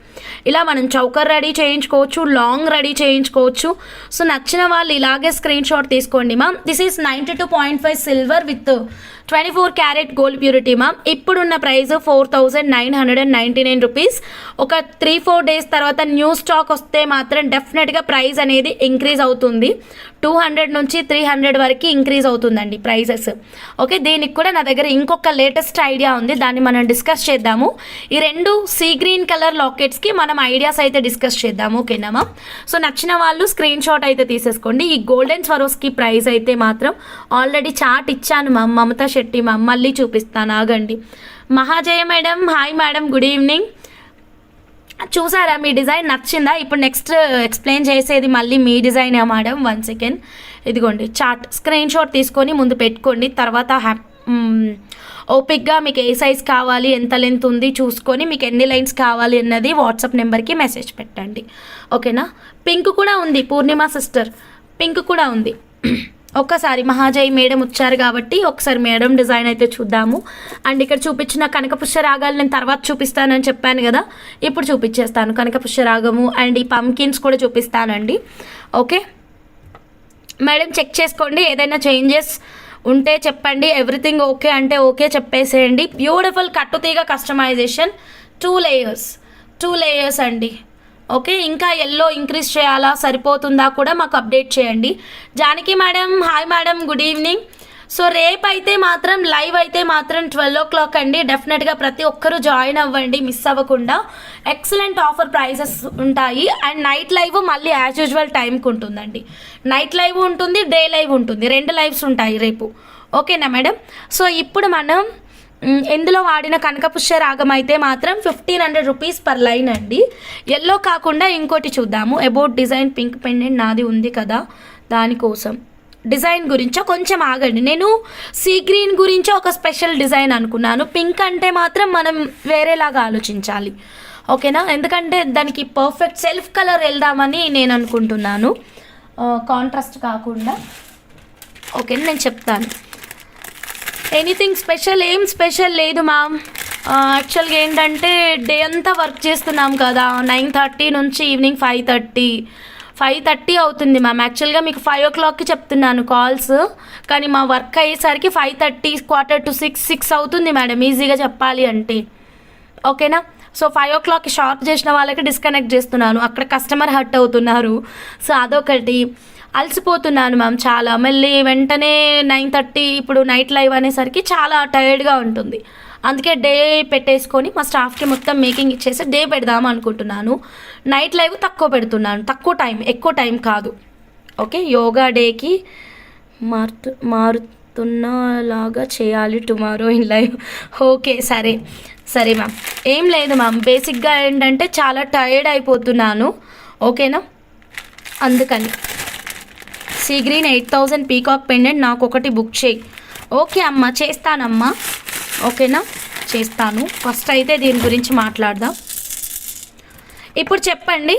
ఇలా మనం చౌకర్ రెడీ చేయించుకోవచ్చు, లాంగ్ రెడీ చేయించుకోవచ్చు. సో నచ్చిన వాళ్ళు ఇలాగే స్క్రీన్ షాట్ తీసుకోండి ma'am. This is 92.5 silver with 24 carat gold purity ma'am. ఇప్పుడున్న ప్రైస్ 4,999 రూపీస్. ఒక 3-4 డేస్ తర్వాత న్యూ స్టాక్ వస్తే మాత్రం డెఫినెట్గా ప్రైస్ అనేది ఇంక్రీజ్ అవుతుంది. 200 నుంచి 300 వరకు ఇంక్రీజ్ అవుతుందండి ప్రైజెస్. ఓకే, దీనికి కూడా నా దగ్గర ఇంకొక లేటెస్ట్ ఐడియా ఉంది, దాన్ని మనం డిస్కస్ చేద్దాము. ఈ 2 సీ గ్రీన్ కలర్ లాకెట్స్కి మనం ఐడియాస్ అయితే డిస్కస్ చేద్దాము. ఓకేనా మ్యామ్? సో నచ్చిన వాళ్ళు స్క్రీన్ షాట్ అయితే తీసేసుకోండి. ఈ గోల్డెన్ స్వరోస్కి ప్రైస్ అయితే మాత్రం ఆల్రెడీ చార్ట్ ఇచ్చాను మ్యామ్, మమతా శెట్టి మ్యామ్, మళ్ళీ చూపిస్తాను ఆగండి. Mahajaya madam, hi madam, good evening. చూసారా మీ డిజైన్ నచ్చిందా? ఇప్పుడు నెక్స్ట్ ఎక్స్ప్లెయిన్ చేసేది మళ్ళీ మీ డిజైన్ మేడం. 1 సెకండ్, ఇదిగోండి చార్ట్ స్క్రీన్ షాట్ తీసుకొని ముందు పెట్టుకోండి. తర్వాత ఓపిక్గా మీకు ఏ సైజ్ కావాలి, ఎంత లెంత్ ఉంది చూసుకొని మీకు ఎన్ని లైన్స్ కావాలి అన్నది వాట్సాప్ నెంబర్కి మెసేజ్ పెట్టండి. ఓకేనా? పింక్ కూడా ఉంది, పూర్ణిమ సిస్టర్ పింక్ కూడా ఉంది. ఒక్కసారి మహాజయ్ మేడం వచ్చారు కాబట్టి ఒకసారి మేడం డిజైన్ అయితే చూద్దాము. అండ్ ఇక్కడ చూపించిన కనకపుష్య రాగాలు నేను తర్వాత చూపిస్తానని చెప్పాను కదా, ఇప్పుడు చూపించేస్తాను కనకపుష్య రాగము. అండ్ ఈ పంకిన్స్ కూడా చూపిస్తానండి. ఓకే మేడం, చెక్ చేసుకోండి, ఏదైనా చేంజెస్ ఉంటే చెప్పండి. ఎవ్రీథింగ్ ఓకే అంటే ఓకే చెప్పేసేయండి. బ్యూటిఫుల్ కట్టుతీగ కస్టమైజేషన్ 2 లేయర్స్ అండి. ఓకే, ఇంకా ఎల్లో ఇంక్రీజ్ చేయాలా, సరిపోతుందా కూడా మాకు అప్డేట్ చేయండి. Janaki madam, hi madam, good evening. So రేపు అయితే మాత్రం లైవ్ అయితే మాత్రం 12 o'clock అండి. డెఫినెట్గా ప్రతి ఒక్కరూ జాయిన్ అవ్వండి, మిస్ అవ్వకుండా. ఎక్సలెంట్ ఆఫర్ ప్రైజెస్ ఉంటాయి. అండ్ నైట్ లైవ్ మళ్ళీ యాజ్ యూజువల్ టైంకి ఉంటుందండి. నైట్ లైవ్ ఉంటుంది, డే లైవ్ ఉంటుంది, 2 లైవ్స్ ఉంటాయి రేపు. ఓకేనా మేడం? సో ఇప్పుడు మనం ఇందులో వాడిన కనకపుష్య రాగం అయితే మాత్రం 1500 రూపీస్ పర్ లైన్ అండి. ఎల్లో కాకుండా ఇంకోటి చూద్దాము. అబౌట్ డిజైన్ పింక్ పెండెంట్ నాది ఉంది కదా, దానికోసం డిజైన్ గురించో కొంచెం ఆగండి. నేను సీ గ్రీన్ గురించి ఒక స్పెషల్ డిజైన్ అనుకున్నాను, పింక్ అంటే మాత్రం మనం వేరేలాగా ఆలోచించాలి. ఓకేనా? ఎందుకంటే దానికి పర్ఫెక్ట్ సెల్ఫ్ కలర్ వెళ్దామని నేను అనుకుంటున్నాను, కాంట్రాస్ట్ కాకుండా. ఓకే, నేను చెప్తాను. ఎనీథింగ్ స్పెషల్ ఏం స్పెషల్ లేదు మ్యామ్. యాక్చువల్గా ఏంటంటే డే అంతా వర్క్ చేస్తున్నాం కదా, 9:30 నుంచి ఈవినింగ్ 5:30 అవుతుంది మ్యామ్. యాక్చువల్గా మీకు 5 o'clockకి చెప్తున్నాను కాల్స్, కానీ మా వర్క్ అయ్యేసరికి 5:30, 5:45, 6 అవుతుంది మేడం ఈజీగా చెప్పాలి అంటే. ఓకేనా? సో 5 o'clockకి షార్ప్ చేసిన వాళ్ళకి డిస్కనెక్ట్ చేస్తున్నాను, అక్కడ కస్టమర్ హర్ట్ అవుతున్నారు. సో అదొకటి. అలసిపోతున్నాను మ్యామ్ చాలా, మళ్ళీ వెంటనే 9:30 ఇప్పుడు నైట్ లైవ్ అనేసరికి చాలా టైర్డ్గా ఉంటుంది. అందుకే డే పెట్టేసుకొని మా స్టాఫ్కి మొత్తం మేకింగ్ ఇచ్చేసి డే పెడదాం అనుకుంటున్నాను. నైట్ లైవ్ తక్కువ పెడుతున్నాను, ఎక్కువ టైం కాదు. ఓకే, యోగా డేకి మారుతున్నలాగా చేయాలి టుమారో ఇన్ లైవ్. ఓకే, సరే మ్యామ్. ఏం లేదు మ్యామ్, బేసిక్గా ఏంటంటే చాలా టైర్డ్ అయిపోతున్నాను. ఓకేనా? అందుకని సీ గ్రీన్ 8000 పీకాక్ పెండెంట్ నాకు ఒకటి బుక్ చేయి. ఓకే అమ్మ, చేస్తానమ్మా. ఓకేనా, చేస్తాను. ఫస్ట్ అయితే దీని గురించి మాట్లాడదాం. ఇప్పుడు చెప్పండి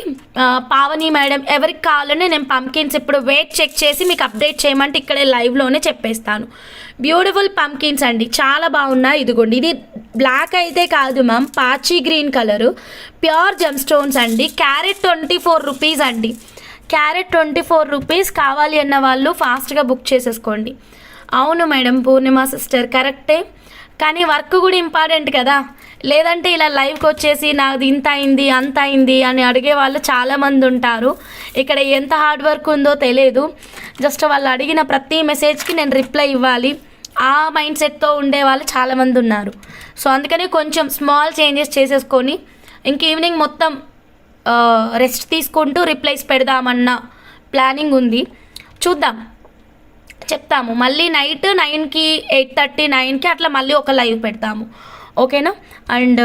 పావని మేడం ఎవరికి కావాలని నేను పంకిన్స్ ఇప్పుడు వెయిట్ చెక్ చేసి మీకు అప్డేట్ చేయమంటే ఇక్కడే లైవ్లోనే చెప్పేస్తాను. బ్యూటిఫుల్ పంకిన్స్ అండి, చాలా బాగున్నాయి. ఇదిగోండి, ఇది బ్లాక్ అయితే కాదు మ్యామ్, పాచి green colour, pure gem stones అండి. క్యారెట్ 24 రూపీస్ అండి. Carat 24 rupees. కావాలి అన్న వాళ్ళు ఫాస్ట్గా బుక్ చేసేసుకోండి. అవును మేడం పూర్ణిమ సిస్టర్ కరెక్టే, కానీ వర్క్ కూడా ఇంపార్టెంట్ కదా. లేదంటే ఇలా లైవ్కి వచ్చేసి నాది ఇంత అయింది అంత అయింది అని అడిగే వాళ్ళు చాలామంది ఉంటారు. ఇక్కడ ఎంత హార్డ్ వర్క్ ఉందో తెలియదు. జస్ట్ వాళ్ళు అడిగిన ప్రతి మెసేజ్కి నేను రిప్లై ఇవ్వాలి, ఆ మైండ్ సెట్తో ఉండే వాళ్ళు చాలామంది ఉన్నారు. సో అందుకని కొంచెం స్మాల్ చేంజెస్ చేసేసుకొని ఇంక ఈవినింగ్ మొత్తం రెస్ట్ తీసుకుంటూ రిప్లైస్ పెడదామన్న ప్లానింగ్ ఉంది. చూద్దాం, చెప్తాము. మళ్ళీ నైట్ 9కి 8:30 9కి అట్లా మళ్ళీ ఒక లైవ్ పెడతాము, ఓకేనా. అండ్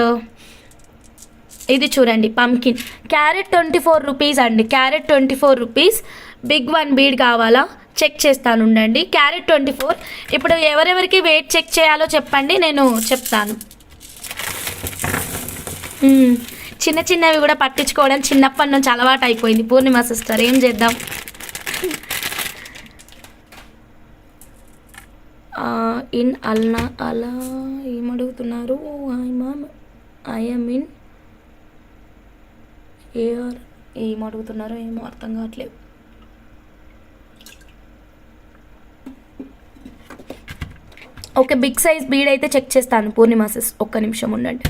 ఇది చూడండి పంకిన్, క్యారెట్ 24 రూపీస్ అండి. Carat 24 rupees. Big one bead కావాలా చెక్ చేస్తాను ఉండండి. క్యారెట్ 24. ఇప్పుడు ఎవరెవరికి వెయిట్ చెక్ చేయాలో చెప్పండి, నేను చెప్తాను. చిన్న చిన్నవి కూడా పట్టించుకోవడం చిన్నప్పటి నుంచి అలవాటు అయిపోయింది పూర్ణిమ సిస్టర్, ఏం చేద్దాం. ఇన్ అల్నా అలా ఏమడుగుతున్నారు. ఐఎమ్ ఇన్ ఏఆర్ ఏమడుగుతున్నారో ఏమో అర్థం కావట్లేదు. ఓకే, బిగ్ సైజ్ బీడ్ అయితే చెక్ చేస్తాను పూర్ణిమ సిస్, ఒక్క నిమిషం ఉండండి.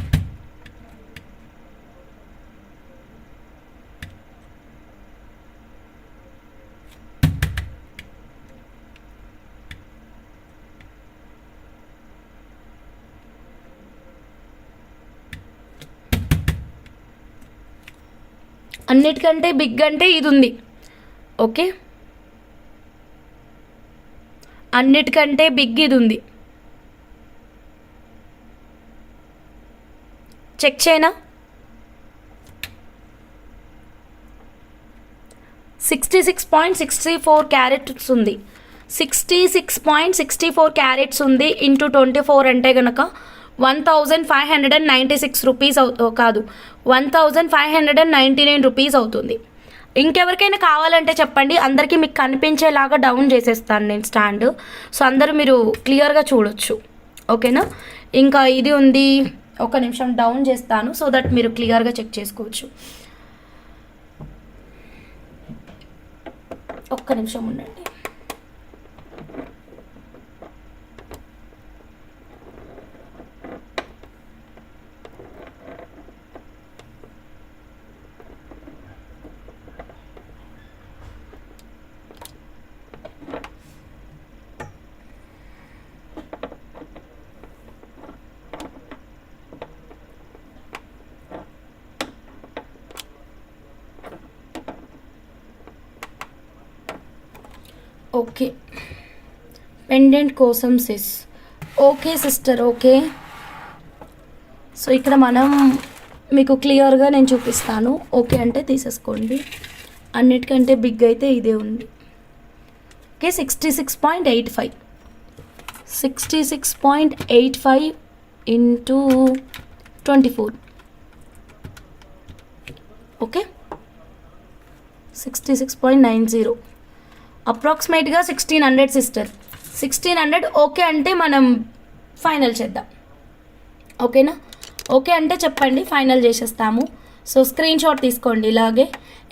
అన్నిటికంటే బిగ్ అంటే ఇది ఉంది, ఓకే. అన్నిటికంటే బిగ్ ఇది ఉంది, చెక్ చేయనా. 66.64 క్యారెట్స్ ఉంది. 66.64 క్యారెట్స్ ఉంది. ఇంటూ 24 అంటే కనుక 1596 రూపీస్ కాదు 1599 రూపీస్ అవుతుంది. ఇంకెవరికైనా కావాలంటే చెప్పండి, అందరికీ మీకు కనిపించేలాగా డౌన్ చేసేస్తాను నేను స్టాండ్, సో అందరూ మీరు క్లియర్గా చూడొచ్చు, ఓకేనా. ఇంకా ఇది ఉంది, ఒక నిమిషం డౌన్ చేస్తాను సో దట్ మీరు క్లియర్గా చెక్ చేసుకోవచ్చు. ఒక్క నిమిషం ఉండండి. ఓకే, పెండెంట్ కోసం sis. Okay sister, okay. So ఇక్కడ మనం మీకు క్లియర్గా నేను చూపిస్తాను, ఓకే అంటే తీసేసుకోండి. అన్నిటికంటే బిగ్ అయితే ఇదే ఉంది, ఓకే. 66.85 66.85 into 24, okay. 66.90 అప్రాక్సిమేట్గా 1600 సిస్టర్. 1600 ఓకే అంటే మనం ఫైనల్ చేద్దాం, ఓకేనా. ఓకే అంటే చెప్పండి, ఫైనల్ చేసేస్తాము. సో స్క్రీన్ షాట్ తీసుకోండి ఇలాగే.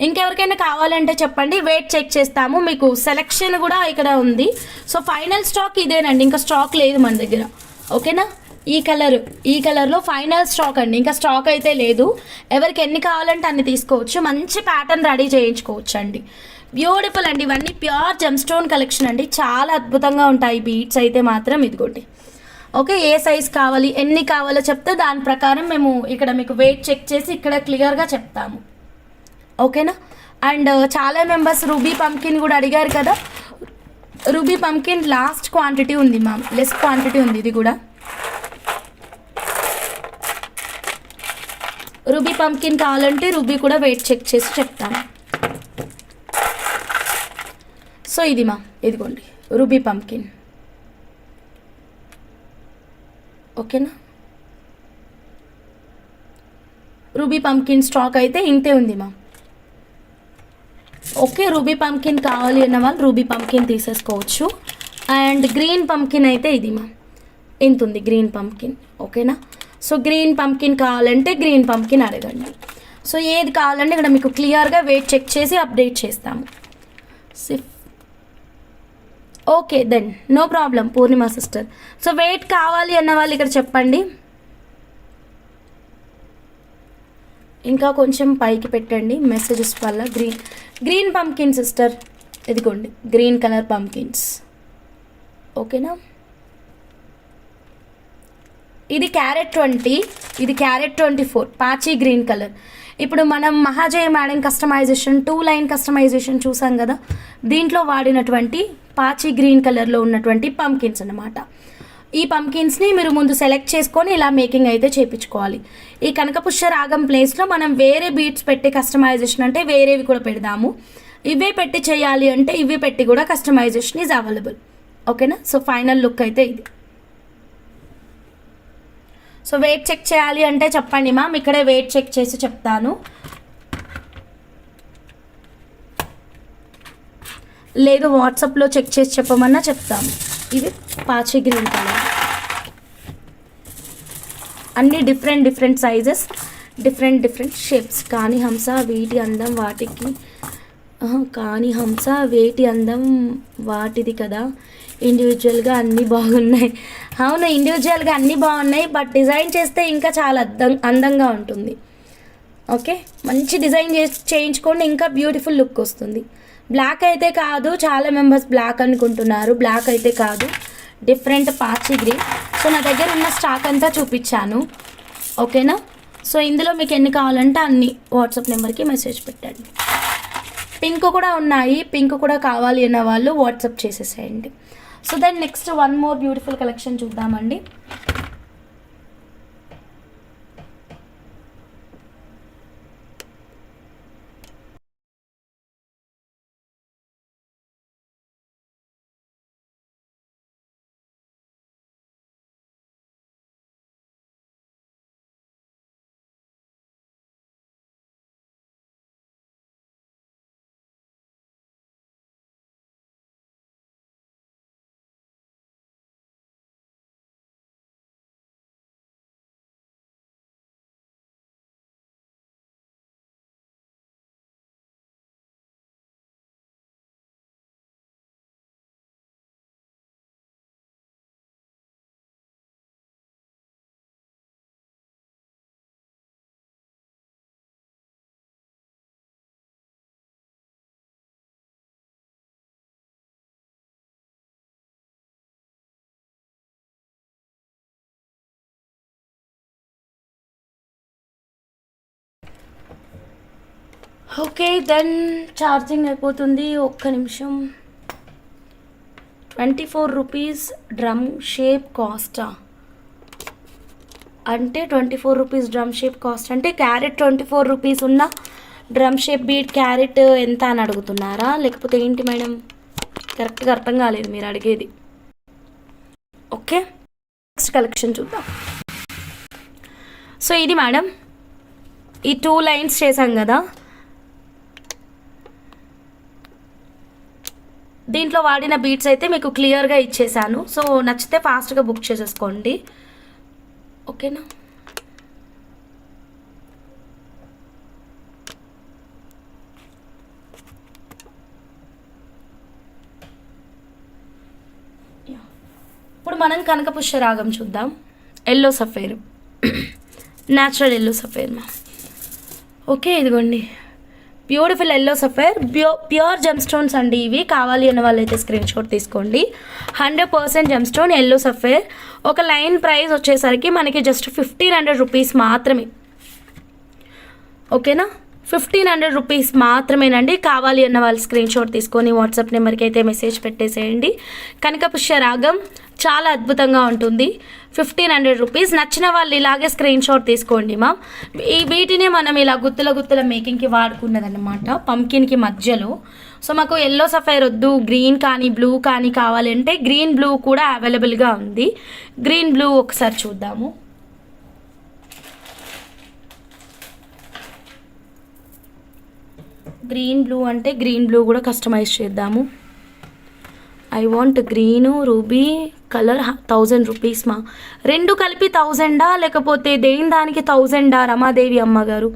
ఇంకెవరికైనా కావాలంటే చెప్పండి, వెయిట్ చెక్ చేస్తాము. మీకు సెలెక్షన్ కూడా ఇక్కడ ఉంది. సో ఫైనల్ స్టాక్ ఇదేనండి, ఇంకా స్టాక్ లేదు మన దగ్గర, ఓకేనా. ఈ కలర్లో ఫైనల్ స్టాక్ అండి, ఇంకా స్టాక్ అయితే లేదు. ఎవరికి ఎన్ని కావాలంటే అన్ని తీసుకోవచ్చు. మంచి ప్యాటర్న్ రెడీ చేయించుకోవచ్చు అండి. బ్యూటిఫుల్ అండి, ఇవన్నీ ప్యూర్ జెమ్ స్టోన్ కలెక్షన్ అండి, చాలా అద్భుతంగా ఉంటాయి బీడ్స్ అయితే మాత్రం. ఇదిగోండి, ఓకే. ఏ సైజ్ కావాలి ఎన్ని కావాలో చెప్తే దాని ప్రకారం మేము ఇక్కడ మీకు వెయిట్ చెక్ చేసి ఇక్కడ క్లియర్గా చెప్తాము, ఓకేనా. అండ్ చాలా మెంబర్స్ రూబీ పంకిన్ కూడా అడిగారు కదా. రూబీ పంకిన్ లాస్ట్ క్వాంటిటీ ఉంది మ్యామ్, లెస్ క్వాంటిటీ ఉంది. ఇది కూడా రూబీ పంకిన్ కావాలంటే రూబీ కూడా వెయిట్ చెక్ చేసి చెప్తాను. సో ఇది మా ఇదిగోండి రూబీ పంకిన్, ఓకేనా. రూబీ పంకిన్ స్టాక్ అయితే ఇంతే ఉంది మా. ఓకే, రూబీ పంకిన్ కావాలి అన్న వాళ్ళు రూబీ పంకిన్ తీసేసుకోవచ్చు. అండ్ గ్రీన్ పంకిన్ అయితే ఇది మా, ఇంత ఉంది గ్రీన్ పంకిన్. ఓకేనా, సో గ్రీన్ పంకిన్ కావాలంటే గ్రీన్ పంకిన్ అడగండి. సో ఏది కావాలంటే ఇక్కడ మీకు క్లియర్గా వెయిట్ చెక్ చేసి అప్డేట్ చేస్తాము. ఓకే దెన్ నో ప్రాబ్లం పూర్ణిమ సిస్టర్. సో వెయిట్ కావాలి అన్న వాళ్ళు ఇక్కడ చెప్పండి. ఇంకా కొంచెం పైకి పెట్టండి మెసేజెస్ వల్ల. గ్రీన్ పంకిన్ సిస్టర్, ఇదిగోండి గ్రీన్ కలర్ పంకిన్స్. ఓకేనా, ఇది క్యారెట్ 20, ఇది క్యారెట్ 24 పాచీ గ్రీన్ కలర్. ఇప్పుడు మనం మహాజయ మేడం కస్టమైజేషన్ 2 లైన్ కస్టమైజేషన్ చూసాం కదా, దీంట్లో వాడినటువంటి పాచీ గ్రీన్ కలర్లో ఉన్నటువంటి పంకిన్స్ అన్నమాట. ఈ పంకిన్స్ని మీరు ముందు సెలెక్ట్ చేసుకొని ఇలా మేకింగ్ అయితే చేయించుకోవాలి. ఈ కనకపుష్య రాగం ప్లేస్లో మనం వేరే బీట్స్ పెట్టి కస్టమైజేషన్ అంటే వేరేవి కూడా పెడదాము. ఇవే పెట్టి చేయాలి అంటే ఇవి పెట్టి కూడా కస్టమైజేషన్ ఈజ్ అవైలబుల్. ఓకేనా, సో ఫైనల్ లుక్ అయితే ఇది. సో వెయిట్ చెక్ చేయాలి అంటే చెప్పండి మ్యామ్, ఇక్కడే వెయిట్ చెక్ చేసి చెప్తాను. లేదు వాట్సాప్లో చెక్ చేసి చెప్పమన్నా చెప్తాము. ఇది పాచి గ్రీన్ కలర్, అన్నీ డిఫరెంట్ సైజెస్, డిఫరెంట్ షేప్స్. కానీ హంస వేటి అందం వాటిది కదా, ఇండివిజువల్గా అన్నీ బాగున్నాయి. అవును, ఇండివిజువల్గా అన్నీ బాగున్నాయి, బట్ డిజైన్ చేస్తే ఇంకా చాలా అందంగా ఉంటుంది. ఓకే, మంచి డిజైన్ చేయించుకోండి, ఇంకా బ్యూటిఫుల్ లుక్ వస్తుంది. బ్లాక్ అయితే కాదు, చాలా మెంబర్స్ బ్లాక్ అనుకుంటున్నారు. బ్లాక్ అయితే కాదు, డిఫరెంట్ పాచి గ్రీన్. సో నా దగ్గర ఉన్న స్టాక్ అంతా చూపించాను. ఓకేనా, సో ఇందులో మీకు ఎన్ని కావాలంటే అన్ని వాట్సాప్ నెంబర్కి మెసేజ్ పెట్టండి. పింక్ కూడా ఉన్నాయి, పింక్ కూడా కావాలి అన్న వాళ్ళు వాట్సాప్ చేసేసేయండి. So then next one more beautiful collection చూద్దామండి. ఓకే దెన్ ఛార్జింగ్ అయిపోతుంది, ఒక్క నిమిషం. 24 రూపీస్ డ్రమ్ షేప్ కాస్టా అంటే 24 రూపీస్ డ్రమ్ షేప్ కాస్ట్ అంటే క్యారెట్ 24 రూపీస్ ఉన్న డ్రమ్ షేప్ బీట్ క్యారెట్ ఎంత అని అడుగుతున్నారా, లేకపోతే ఏంటి మేడం? కరెక్ట్గా అర్థం కాలేదు మీరు అడిగేది. ఓకే, నెక్స్ట్ కలెక్షన్ చూద్దాం. సో ఇది మేడం, ఈ 2 లైన్స్ చేశాం కదా, దీంట్లో వాడిన బీట్స్ అయితే మీకు క్లియర్గా ఇచ్చేసాను. సో నచ్చితే ఫాస్ట్గా బుక్ చేసేసుకోండి. ఓకేనా, ఇప్పుడు మనం కనకపుష్య రాగం చూద్దాం. ఎల్లో సఫేర్, న్యాచురల్ ఎల్లో సఫేర్ మా. ఓకే, ఇదిగోండి beautiful yellow సఫేర్, pure gem stones అండి. ఇవి కావాలి అన్న వాళ్ళైతే స్క్రీన్ షాట్ తీసుకోండి. 100% జెమ్ స్టోన్ ఎల్లో సఫేర్. ఒక లైన్ ప్రైస్ వచ్చేసరికి మనకి జస్ట్ 1500 రూపీస్ మాత్రమే. ఓకేనా, 1500 రూపీస్ మాత్రమేనండి. కావాలి అన్న వాళ్ళు స్క్రీన్ షాట్ తీసుకొని వాట్సాప్ నెంబర్కి అయితే మెసేజ్ పెట్టేసేయండి. కనకపుష్య రాగం చాలా అద్భుతంగా ఉంటుంది. 1500 రూపీస్. నచ్చిన వాళ్ళు ఇలాగే స్క్రీన్ షాట్ తీసుకోండి మా. ఈ వీటినే మనం ఇలా గుత్తుల మేకింగ్కి వాడుకున్నదన్నమాట, పంకిన్కి మధ్యలో. సో మాకు ఎల్లో సఫైర్ వద్దు, గ్రీన్ కానీ బ్లూ కానీ కావాలంటే గ్రీన్ బ్లూ కూడా అవైలబుల్గా ఉంది. గ్రీన్ బ్లూ ఒకసారి చూద్దాము. గ్రీన్ బ్లూ అంటే గ్రీన్ బ్లూ కూడా కస్టమైజ్ చేద్దాము. I want green ruby colour 1000 rupees మా. రెండు కలిపి 1000 లేకపోతే దేని దానికి 1000 రమాదేవి అమ్మగారు?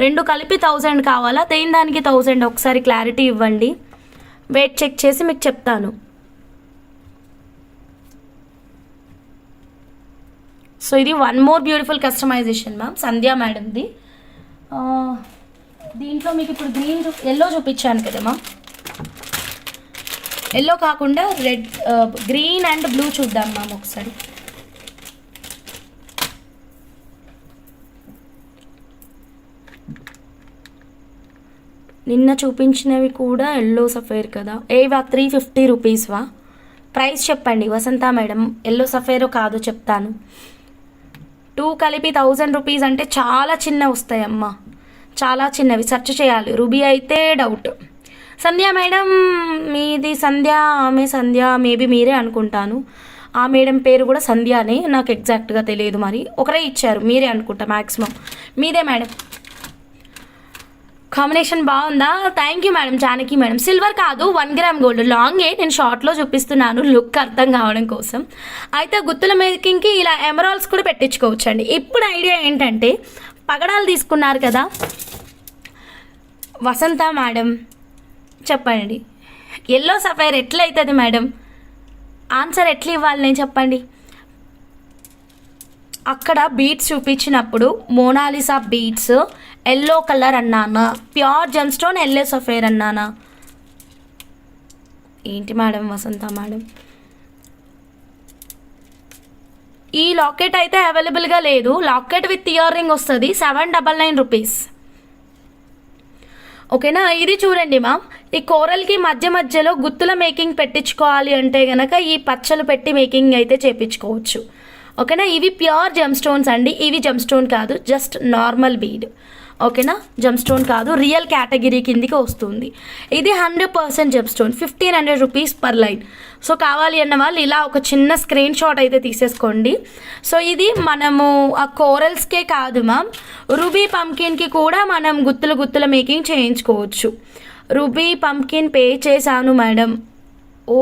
రెండు కలిపి 1000 కావాలా, దేని దానికి 1000? ఒకసారి క్లారిటీ ఇవ్వండి, వెయిట్ చెక్ చేసి మీకు చెప్తాను. సో ఇది one more beautiful customization ma'am, Sandhya మేడంది. దీంట్లో మీకు ఇప్పుడు గ్రీన్ ఎల్లో చూపించాను కదా మ్యామ్, ఎల్లో కాకుండా రెడ్, గ్రీన్ అండ్ బ్లూ చూద్దాం మ్యామ్ ఒకసారి. నిన్న చూపించినవి కూడా ఎల్లో సఫేర్ కదా, ఏవా 350 రూపీస్వా? ప్రైస్ చెప్పండి వసంత మేడం, ఎల్లో సఫేరో కాదో చెప్తాను. 2 కలిపి 1000 రూపీస్ అంటే చాలా చిన్నవి వస్తాయమ్మా, చాలా చిన్నవి, సెర్చ్ చేయాలి. రూబీ అయితే డౌట్. సంధ్య మేడం మీది సంధ్య, ఆమె సంధ్య మేబీ మీరే అనుకుంటాను. ఆ మేడం పేరు కూడా సంధ్యానే, నాకు ఎగ్జాక్ట్గా తెలియదు, మరి ఒకరే ఇచ్చారు, మీరే అనుకుంటా మ్యాక్సిమం. మీదే మేడం. కాంబినేషన్ బాగుందా? Thank you madam. Janaki madam silver కాదు 1 గ్రామ్ గోల్డ్, లాంగే నేను షార్ట్లో చూపిస్తున్నాను లుక్ అర్థం కావడం కోసం. అయితే గుత్తుల మేకింగ్కి ఇలా ఎమరాల్డ్స్ కూడా పెట్టించుకోవచ్చు అండి. ఇప్పుడు ఐడియా ఏంటంటే పగడాలు తీసుకున్నారు కదా వసంత మేడం, చెప్పండి ఎల్లో సఫైర్ ఎట్లా అవుతుంది మేడం? ఆన్సర్ ఎట్లా ఇవ్వాలి నేను చెప్పండి. అక్కడ బీట్స్ చూపించినప్పుడు మోనాలిసా బీట్స్ ఎల్లో కలర్ అన్నానా, pure gem stone yellow sapphire అన్నానా? ఏంటి మేడం వసంత మేడం, ఈ లాకెట్ అయితే అవైలబుల్గా లేదు. లాకెట్ విత్ ఇయర్ రింగ్ వస్తుంది 799 రూపీస్. ఓకేనా? ఇది చూడండి మ్యామ్, ఈ కోరల్కి మధ్య మధ్యలో గుత్తుల మేకింగ్ పెట్టించుకోవాలి అంటే కనుక ఈ పచ్చలు పెట్టి మేకింగ్ అయితే చేయించుకోవచ్చు. ఓకేనా? ఇవి ప్యూర్ జెమ్ స్టోన్స్ అండి, ఇవి జెమ్ స్టోన్ కాదు, జస్ట్ నార్మల్ బీడ్. ఓకేనా? జెమ్ స్టోన్ కాదు, రియల్ కేటగిరీ కిందికి వస్తుంది. ఇది 100% gem stone, 1500 rupees per line. So కావాలి అన్న వాళ్ళు ఇలా ఒక చిన్న స్క్రీన్ షాట్ అయితే తీసేసుకోండి. సో ఇది మనము ఆ కోరల్స్కే కాదు మ్యామ్, రూబీ పంకిన్కి కూడా మనం గుత్తుల మేకింగ్ చేయించుకోవచ్చు. రూబీ పంకిన్ పే చేశాను మేడం. ఓ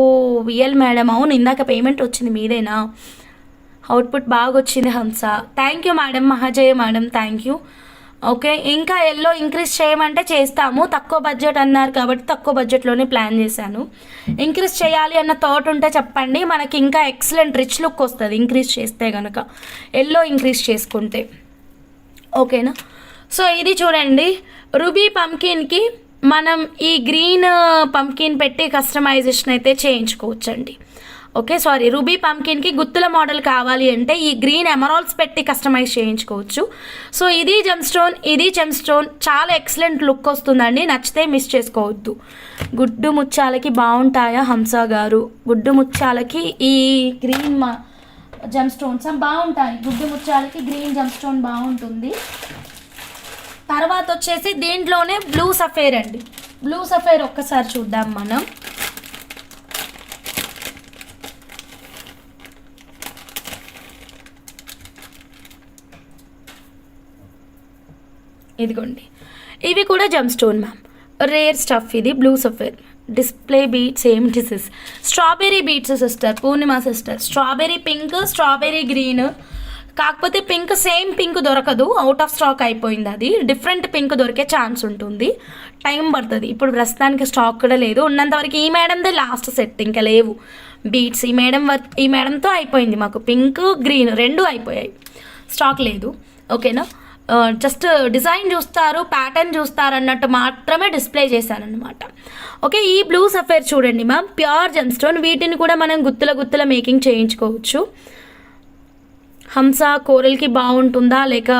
విఎల్ మేడం, అవును ఇందాక పేమెంట్ వచ్చింది మీదేనా? అవుట్పుట్ బాగా వచ్చింది Hamsa, thank you madam. Mahajaya madam thank you. Okay, ఇంకా ఎల్లో ఇంక్రీజ్ చేయమంటే చేస్తాము, తక్కువ బడ్జెట్ అన్నారు కాబట్టి తక్కువ బడ్జెట్లోనే ప్లాన్ చేశాను. ఇంక్రీజ్ చేయాలి అన్న థాట్ ఉంటే చెప్పండి, మనకి ఇంకా ఎక్సలెంట్ రిచ్ లుక్ వస్తుంది ఇంక్రీజ్ చేస్తే కనుక, ఎల్లో ఇంక్రీజ్ చేసుకుంటే. ఓకేనా? సో ఇది చూడండి, రూబీ పంకిన్కి మనం ఈ గ్రీన్ పంకిన్ పెట్టి కస్టమైజేషన్ అయితే చేయించుకోవచ్చండి. ఓకే, సారీ, రూబీ పంకిన్కి గుత్తుల మోడల్ కావాలి అంటే ఈ గ్రీన్ ఎమరాల్డ్స్ పెట్టి కస్టమైజ్ చేయించుకోవచ్చు. సో ఇది జెమ్ స్టోన్, ఇది జెమ్ స్టోన్, చాలా ఎక్సలెంట్ లుక్ వస్తుందండి, నచ్చితే మిస్ చేసుకోవద్దు. గుడ్డు ముత్యాలకి బాగుంటాయా హంస గారు? గుడ్డు ముత్యాలకి ఈ గ్రీన్ జెమ్ స్టోన్స్ బాగుంటాయి, గుడ్డు ముత్యాలకి గ్రీన్ జెమ్ స్టోన్ బాగుంటుంది. తర్వాత వచ్చేసి దీంట్లోనే బ్లూ సఫేర్ అండి, బ్లూ సఫేర్ ఒక్కసారి చూద్దాం మనం. ఇదిగోండి, ఇవి కూడా gem stone ma'am, rare stuff. ఇది బ్లూ సఫేర్, డిస్ప్లే బీట్స్ ఏం డిసెస్, strawberry beads sister Purnima sister, strawberry pink, strawberry green. కాకపోతే పింక్ సేమ్ పింక్ దొరకదు, అవుట్ ఆఫ్ స్టాక్ అయిపోయింది. అది డిఫరెంట్ పింక్ దొరికే ఛాన్స్ ఉంటుంది, టైం పడుతుంది. ఇప్పుడు ప్రస్తుతానికి స్టాక్ కూడా లేదు, ఉన్నంతవరకు ఈ మేడందే లాస్ట్ సెట్, ఇంకా లేవు బీట్స్. ఈ మేడంతో అయిపోయింది మాకు, పింక్ గ్రీన్ రెండు అయిపోయాయి, స్టాక్ లేదు. ఓకేనా? జస్ట్ డిజైన్ చూస్తారు, ప్యాటర్న్ చూస్తారు అన్నట్టు మాత్రమే డిస్ప్లే చేశానన్నమాట. ఓకే, ఈ బ్లూ సఫేర్ చూడండి మ్యామ్, ప్యూర్ జెమ్ స్టోన్. వీటిని కూడా మనం గుత్తుల మేకింగ్ చేయించుకోవచ్చు. హంస కోరల్కి బాగుంటుందా లేక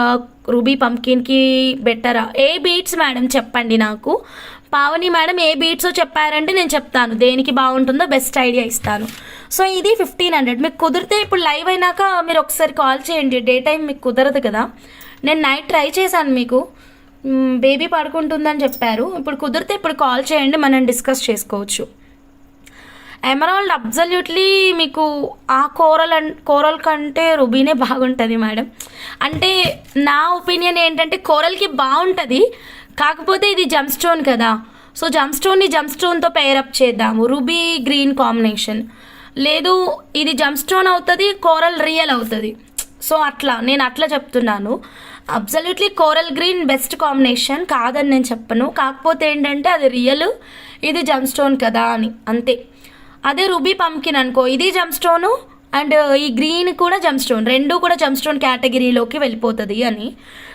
రూబీ పంకిన్కి బెటరా? ఏ బీట్స్ మేడం చెప్పండి నాకు. పావని మేడం ఏ బీట్స్ చెప్పారంటే నేను చెప్తాను, దేనికి బాగుంటుందో బెస్ట్ ఐడియా ఇస్తాను. సో ఇది 1500. మీకు కుదిరితే ఇప్పుడు లైవ్ అయినాక మీరు ఒకసారి కాల్ చేయండి, డే టైం మీకు కుదరదు కదా. నేను నైట్ ట్రై చేశాను, మీకు బేబీ పడుకుంటుందని చెప్పారు. ఇప్పుడు కుదిరితే ఇప్పుడు కాల్ చేయండి, మనం డిస్కస్ చేసుకోవచ్చు. ఎమరాల్డ్ అబ్జల్యూట్లీ మీకు ఆ కోరల్ కంటే రూబీనే బాగుంటుంది మేడం. అంటే నా ఒపీనియన్ ఏంటంటే కోరల్కి బాగుంటుంది, కాకపోతే ఇది జమ్ స్టోన్ కదా, సో జమ్ స్టోన్తో పేరప్ చేద్దాము, రూబీ గ్రీన్ కాంబినేషన్. లేదు ఇది జమ్ స్టోన్ అవుతుంది, కోరల్ రియల్ అవుతుంది. సో అట్లా నేను అట్లా చెప్తున్నాను. Absolutely coral green best combination కాదని నేను చెప్పను, కాకపోతే ఏంటంటే అది రియల్, ఇది జమ్ స్టోన్ కదా అని అంతే. అదే రూబీ పంకిన్ అనుకో, ఇది జమ్ స్టోను అండ్ ఈ గ్రీన్ కూడా జమ్ స్టోన్, రెండు కూడా జమ్ స్టోన్ కేటగిరీలోకి వెళ్ళిపోతుంది అని.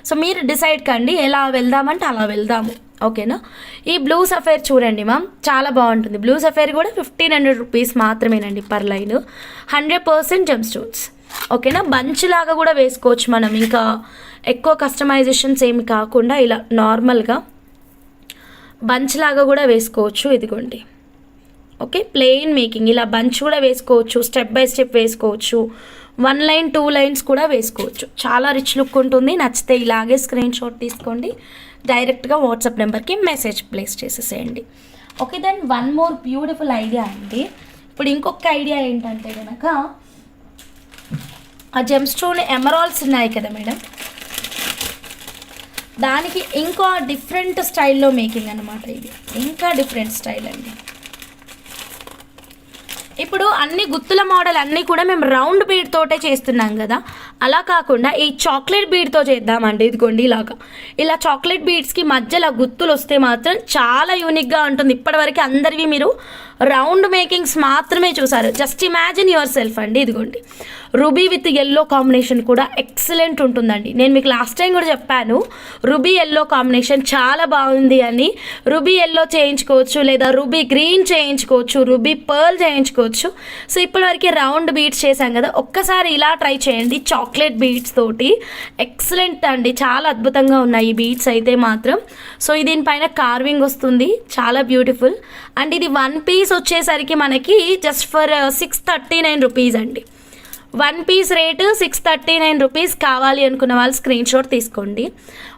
సో మీరు డిసైడ్ కండి ఎలా వెళ్దామంటే అలా వెళ్దాము, ఓకేనా. ఈ బ్లూ సఫేర్ చూడండి మ్యామ్, చాలా బాగుంటుంది. బ్లూ సఫేర్ కూడా 1500 రూపీస్ మాత్రమేనండి పర్ లైన్, 100% జమ్ స్టోన్స్, ఓకేనా. బంచ్ లాగా కూడా వేసుకోవచ్చు మనం, ఇంకా ఎక్కువ కస్టమైజేషన్స్ ఏమి కాకుండా ఇలా నార్మల్గా బంచ్ లాగా కూడా వేసుకోవచ్చు. ఇదిగోండి, ఓకే. ప్లెయిన్ మేకింగ్ ఇలా బంచ్ కూడా వేసుకోవచ్చు, స్టెప్ బై స్టెప్ వేసుకోవచ్చు, 1 లైన్ 2 లైన్స్ కూడా వేసుకోవచ్చు. చాలా రిచ్ లుక్ ఉంటుంది. నచ్చితే ఇలాగే స్క్రీన్ షాట్ తీసుకోండి, డైరెక్ట్గా వాట్సాప్ నెంబర్కి మెసేజ్ ప్లేస్ చేసేసేయండి, okay. Then one more beautiful idea అండి. ఇప్పుడు ఇంకొక ఐడియా ఏంటంటే కనుక ఆ జెమ్ స్టోన్ ఎమరాల్డ్స్ ఉన్నాయి కదా మేడం, దానికి ఇంకా డిఫరెంట్ స్టైల్లో మేకింగ్ అనమాట. ఇది ఇంకా డిఫరెంట్ స్టైల్ అండి. ఇప్పుడు అన్ని గుత్తుల మోడల్ అన్నీ కూడా మేము రౌండ్ బీడ్ తోటే చేస్తున్నాం కదా, అలా కాకుండా ఈ చాక్లెట్ బీడ్తో చేద్దామండి. ఇదిగోండి ఇలాగా, ఇలా చాక్లెట్ బీడ్స్కి మధ్యలో గుత్తులు వస్తే మాత్రం చాలా యూనిక్గా ఉంటుంది. ఇప్పటివరకు అందరివి మీరు రౌండ్ మేకింగ్స్ మాత్రమే చూసారు. జస్ట్ ఇమాజిన్ యువర్ సెల్ఫ్ అండి. ఇదిగోండి రూబీ విత్ ఎల్లో కాంబినేషన్ కూడా ఎక్సలెంట్ ఉంటుందండి. నేను మీకు లాస్ట్ టైం కూడా చెప్పాను రూబీ ఎల్లో కాంబినేషన్ చాలా బాగుంది అని. రూబీ ఎల్లో చేయించుకోవచ్చు, లేదా రూబీ గ్రీన్ చేయించుకోవచ్చు, రూబీ పర్ల్ చేయించుకోవచ్చు. సో ఇప్పటివరకు రౌండ్ బీడ్స్ చేశాం కదా, ఒక్కసారి ఇలా ట్రై చేయండి చాక్లెట్ బీడ్స్ తోటి. ఎక్సలెంట్ అండి, చాలా అద్భుతంగా ఉన్నాయి ఈ బీడ్స్ అయితే మాత్రం. సో దీనిపైన కార్వింగ్ వస్తుంది, చాలా బ్యూటిఫుల్. అండ్ ఇది 1 పీస్ వచ్చేసరికి మనకి జస్ట్ ఫర్ 639 రూపీస్ అండి. 1 పీస్ రేటు 639 రూపీస్. కావాలి అనుకున్న వాళ్ళు స్క్రీన్ షాట్ తీసుకోండి.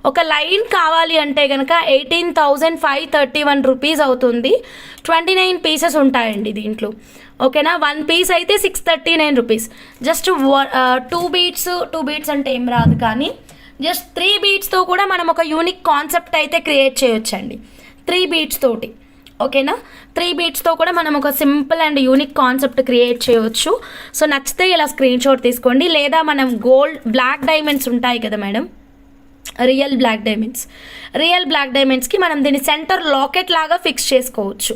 ఒక లైన్ కావాలి అంటే కనుక 18,531 రూపీస్ అవుతుంది. 29 పీసెస్ ఉంటాయండి దీంట్లో, ఓకేనా. 1 పీస్ అయితే 639 రూపీస్. జస్ట్ 2 బీట్స్ అంటే ఏం రాదు, కానీ జస్ట్ 3 బీట్స్తో కూడా మనం ఒక యూనిక్ కాన్సెప్ట్ అయితే క్రియేట్ చేయొచ్చండి. 3 బీట్స్ తోటి, ఓకేనా. 3 బీట్స్తో కూడా మనం ఒక simple and unique concept create చేయవచ్చు. సో నచ్చితే ఇలా స్క్రీన్ షాట్ తీసుకోండి. లేదా మనం బ్లాక్ డైమండ్స్ ఉంటాయి కదా మేడం, రియల్ బ్లాక్ డైమండ్స్కి మనం దీన్ని సెంటర్ లాకెట్ లాగా ఫిక్స్ చేసుకోవచ్చు.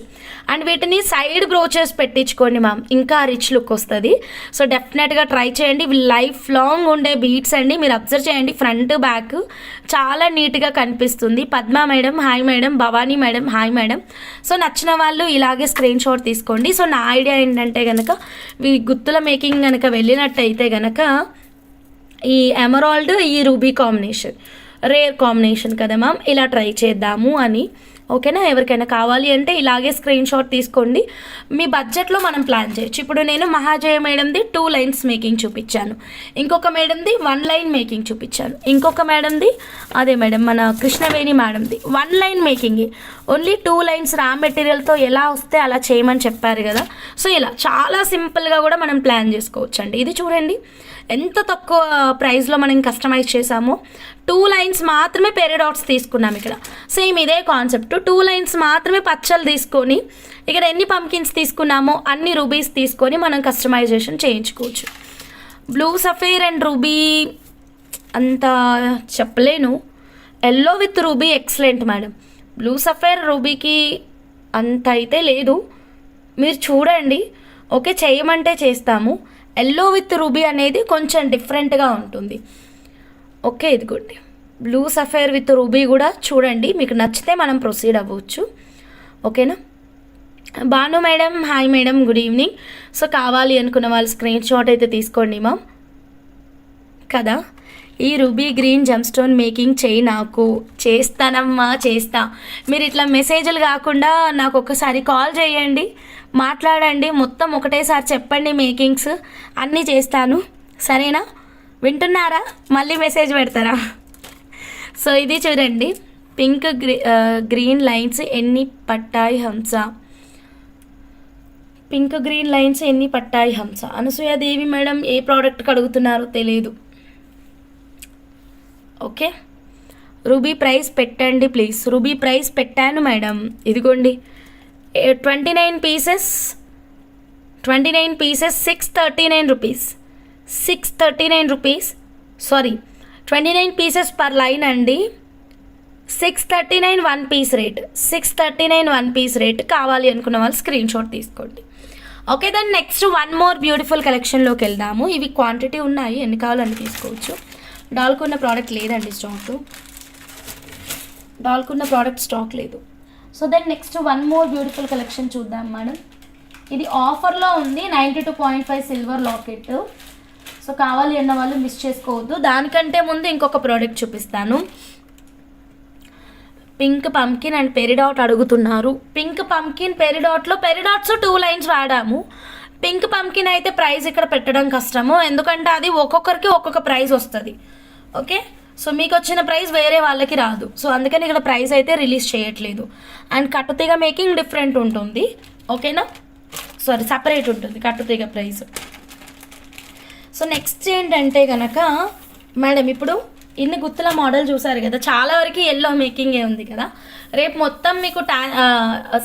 అండ్ వీటిని సైడ్ బ్రోచెస్ పెట్టించుకోండి మ్యామ్, ఇంకా రిచ్ లుక్ వస్తుంది. సో డెఫినెట్గా ట్రై చేయండి. ఇవి లైఫ్ లాంగ్ ఉండే బీట్స్ అండి. మీరు అబ్జర్వ్ చేయండి, ఫ్రంట్ బ్యాక్ చాలా నీట్గా కనిపిస్తుంది. Padma madam hi madam, Bhavani madam hi madam. So నచ్చిన వాళ్ళు ఇలాగే స్క్రీన్ షాట్ తీసుకోండి. సో నా ఐడియా ఏంటంటే కనుక ఈ గుత్తుల మేకింగ్ కనుక వెళ్ళినట్టయితే కనుక ఈ ఎమరాల్డ్ ఈ రూబీ కాంబినేషన్ రేర్ కాంబినేషన్ కదా మ్యామ్, ఇలా ట్రై చేద్దాము అని, ఓకేనా. ఎవరికైనా కావాలి అంటే ఇలాగే స్క్రీన్ షాట్ తీసుకోండి. మీ బడ్జెట్లో మనం ప్లాన్ చేయొచ్చు. ఇప్పుడు నేను మహాజయ మేడంది 2 లైన్స్ మేకింగ్ చూపించాను, ఇంకొక మేడంది 1 లైన్ మేకింగ్ చూపించాను, ఇంకొక మేడంది అదే మేడం మన కృష్ణవేణి మేడంది 1 line making, only 2 lines raw మెటీరియల్తో ఎలా వస్తే అలా చేయమని చెప్పారు కదా. సో ఇలా చాలా సింపుల్గా కూడా మనం ప్లాన్ చేసుకోవచ్చు అండి. ఇది చూడండి ఎంత తక్కువ ప్రైస్లో మనం కస్టమైజ్ చేసామో. 2 లైన్స్ మాత్రమే పెరిడాట్స్ తీసుకున్నాం ఇక్కడ. సేమ్ ఇదే కాన్సెప్ట్, 2 లైన్స్ మాత్రమే పచ్చలు తీసుకొని ఇక్కడ ఎన్ని పంకిన్స్ తీసుకున్నామో అన్ని రూబీస్ తీసుకొని మనం కస్టమైజేషన్ చేయించుకోవచ్చు. బ్లూ సఫేర్ అండ్ రూబీ అంత చెప్పలేను, yellow with ruby excellent madam. Blue sapphire రూబీకి అంత అయితే లేదు, మీరు చూడండి, ఓకే. చేయమంటే చేస్తాము. ఎల్లో విత్ రూబీ అనేది కొంచెం డిఫరెంట్గా ఉంటుంది, ఓకే. ఇదిగోండి బ్లూ సఫేర్ విత్ రూబీ కూడా చూడండి, మీకు నచ్చితే మనం ప్రొసీడ్ అవ్వచ్చు, ఓకేనా. Bhanu madam hi madam, good evening. So కావాలి అనుకున్న వాళ్ళు స్క్రీన్ షాట్ అయితే తీసుకోండి మ్యామ్ కదా. ఈ రూబీ గ్రీన్ జమ్ స్టోన్ మేకింగ్ చేయి, నాకు చేస్తానమ్మా చేస్తా. మీరు ఇట్లా మెసేజ్లు కాకుండా నాకు ఒకసారి కాల్ చేయండి, మాట్లాడండి, మొత్తం ఒకటేసారి చెప్పండి, మేకింగ్స్ అన్నీ చేస్తాను, సరేనా. వింటున్నారా? మళ్ళీ మెసేజ్ పెడతారా? సో ఇది చూడండి, పింక్ గ్రీన్ లైన్స్ ఎన్ని పట్టాయి హంస, పింక్ గ్రీన్ లైన్స్ ఎన్ని పట్టాయి హంస. అనసూయాదేవి మేడం ఏ ప్రోడక్ట్కి అడుగుతున్నారో తెలియదు, ఓకే. రూబీ ప్రైస్ పెట్టండి ప్లీజ్. రూబీ ప్రైస్ పెట్టాను మేడం, ఇదిగోండి 29 pieces 639 rupees. 639 rupees, sorry 29 pieces per line అండి. 639 one piece rate. 639 one piece rate. కావాలి అనుకున్న వాళ్ళు స్క్రీన్ షాట్ తీసుకోండి. ఓకే, దాన్ని నెక్స్ట్ వన్ మోర్ బ్యూటిఫుల్ కలెక్షన్లోకి వెళ్దాము. ఇవి క్వాంటిటీ ఉన్నాయి, ఎన్ని కావాలని తీసుకోవచ్చు. డాల్కున్న ప్రోడక్ట్ లేదండి స్టాక్. డాల్కున్న ప్రోడక్ట్ స్టాక్ లేదు. So then next one more beautiful collection చూద్దాం మేడం. ఇది ఆఫర్లో ఉంది, 92.5 సిల్వర్ లాకెట్. సో కావాలి అన్న వాళ్ళు మిస్ చేసుకోవద్దు. దానికంటే ముందు ఇంకొక ప్రోడక్ట్ చూపిస్తాను. పింక్ పంకిన్ అండ్ పెరిడాట్ అడుగుతున్నారు. పింక్ పంకిన్ పెరిడాట్లో పెరిడాట్స్ 2 లైన్స్ వాడాము. పింక్ పంకిన్ అయితే ప్రైస్ ఇక్కడ పెట్టడం కష్టము, ఎందుకంటే అది ఒక్కొక్కరికి ఒక్కొక్క ప్రైస్ వస్తుంది. ఓకే, సో మీకు వచ్చిన ప్రైస్ వేరే వాళ్ళకి రాదు. సో అందుకని ఇక్కడ ప్రైస్ అయితే రిలీజ్ చేయట్లేదు. అండ్ కట్టుతీగ మేకింగ్ డిఫరెంట్ ఉంటుంది. ఓకేనా, సారీ సపరేట్ ఉంటుంది కట్టుతీగ ప్రైస్. సో నెక్స్ట్ ఏంటంటే కనుక మేడం, ఇప్పుడు ఇన్ని గుత్తుల మోడల్ చూసారు కదా, చాలా వరకు ఎల్లో మేకింగే ఉంది కదా. రేపు మొత్తం మీకు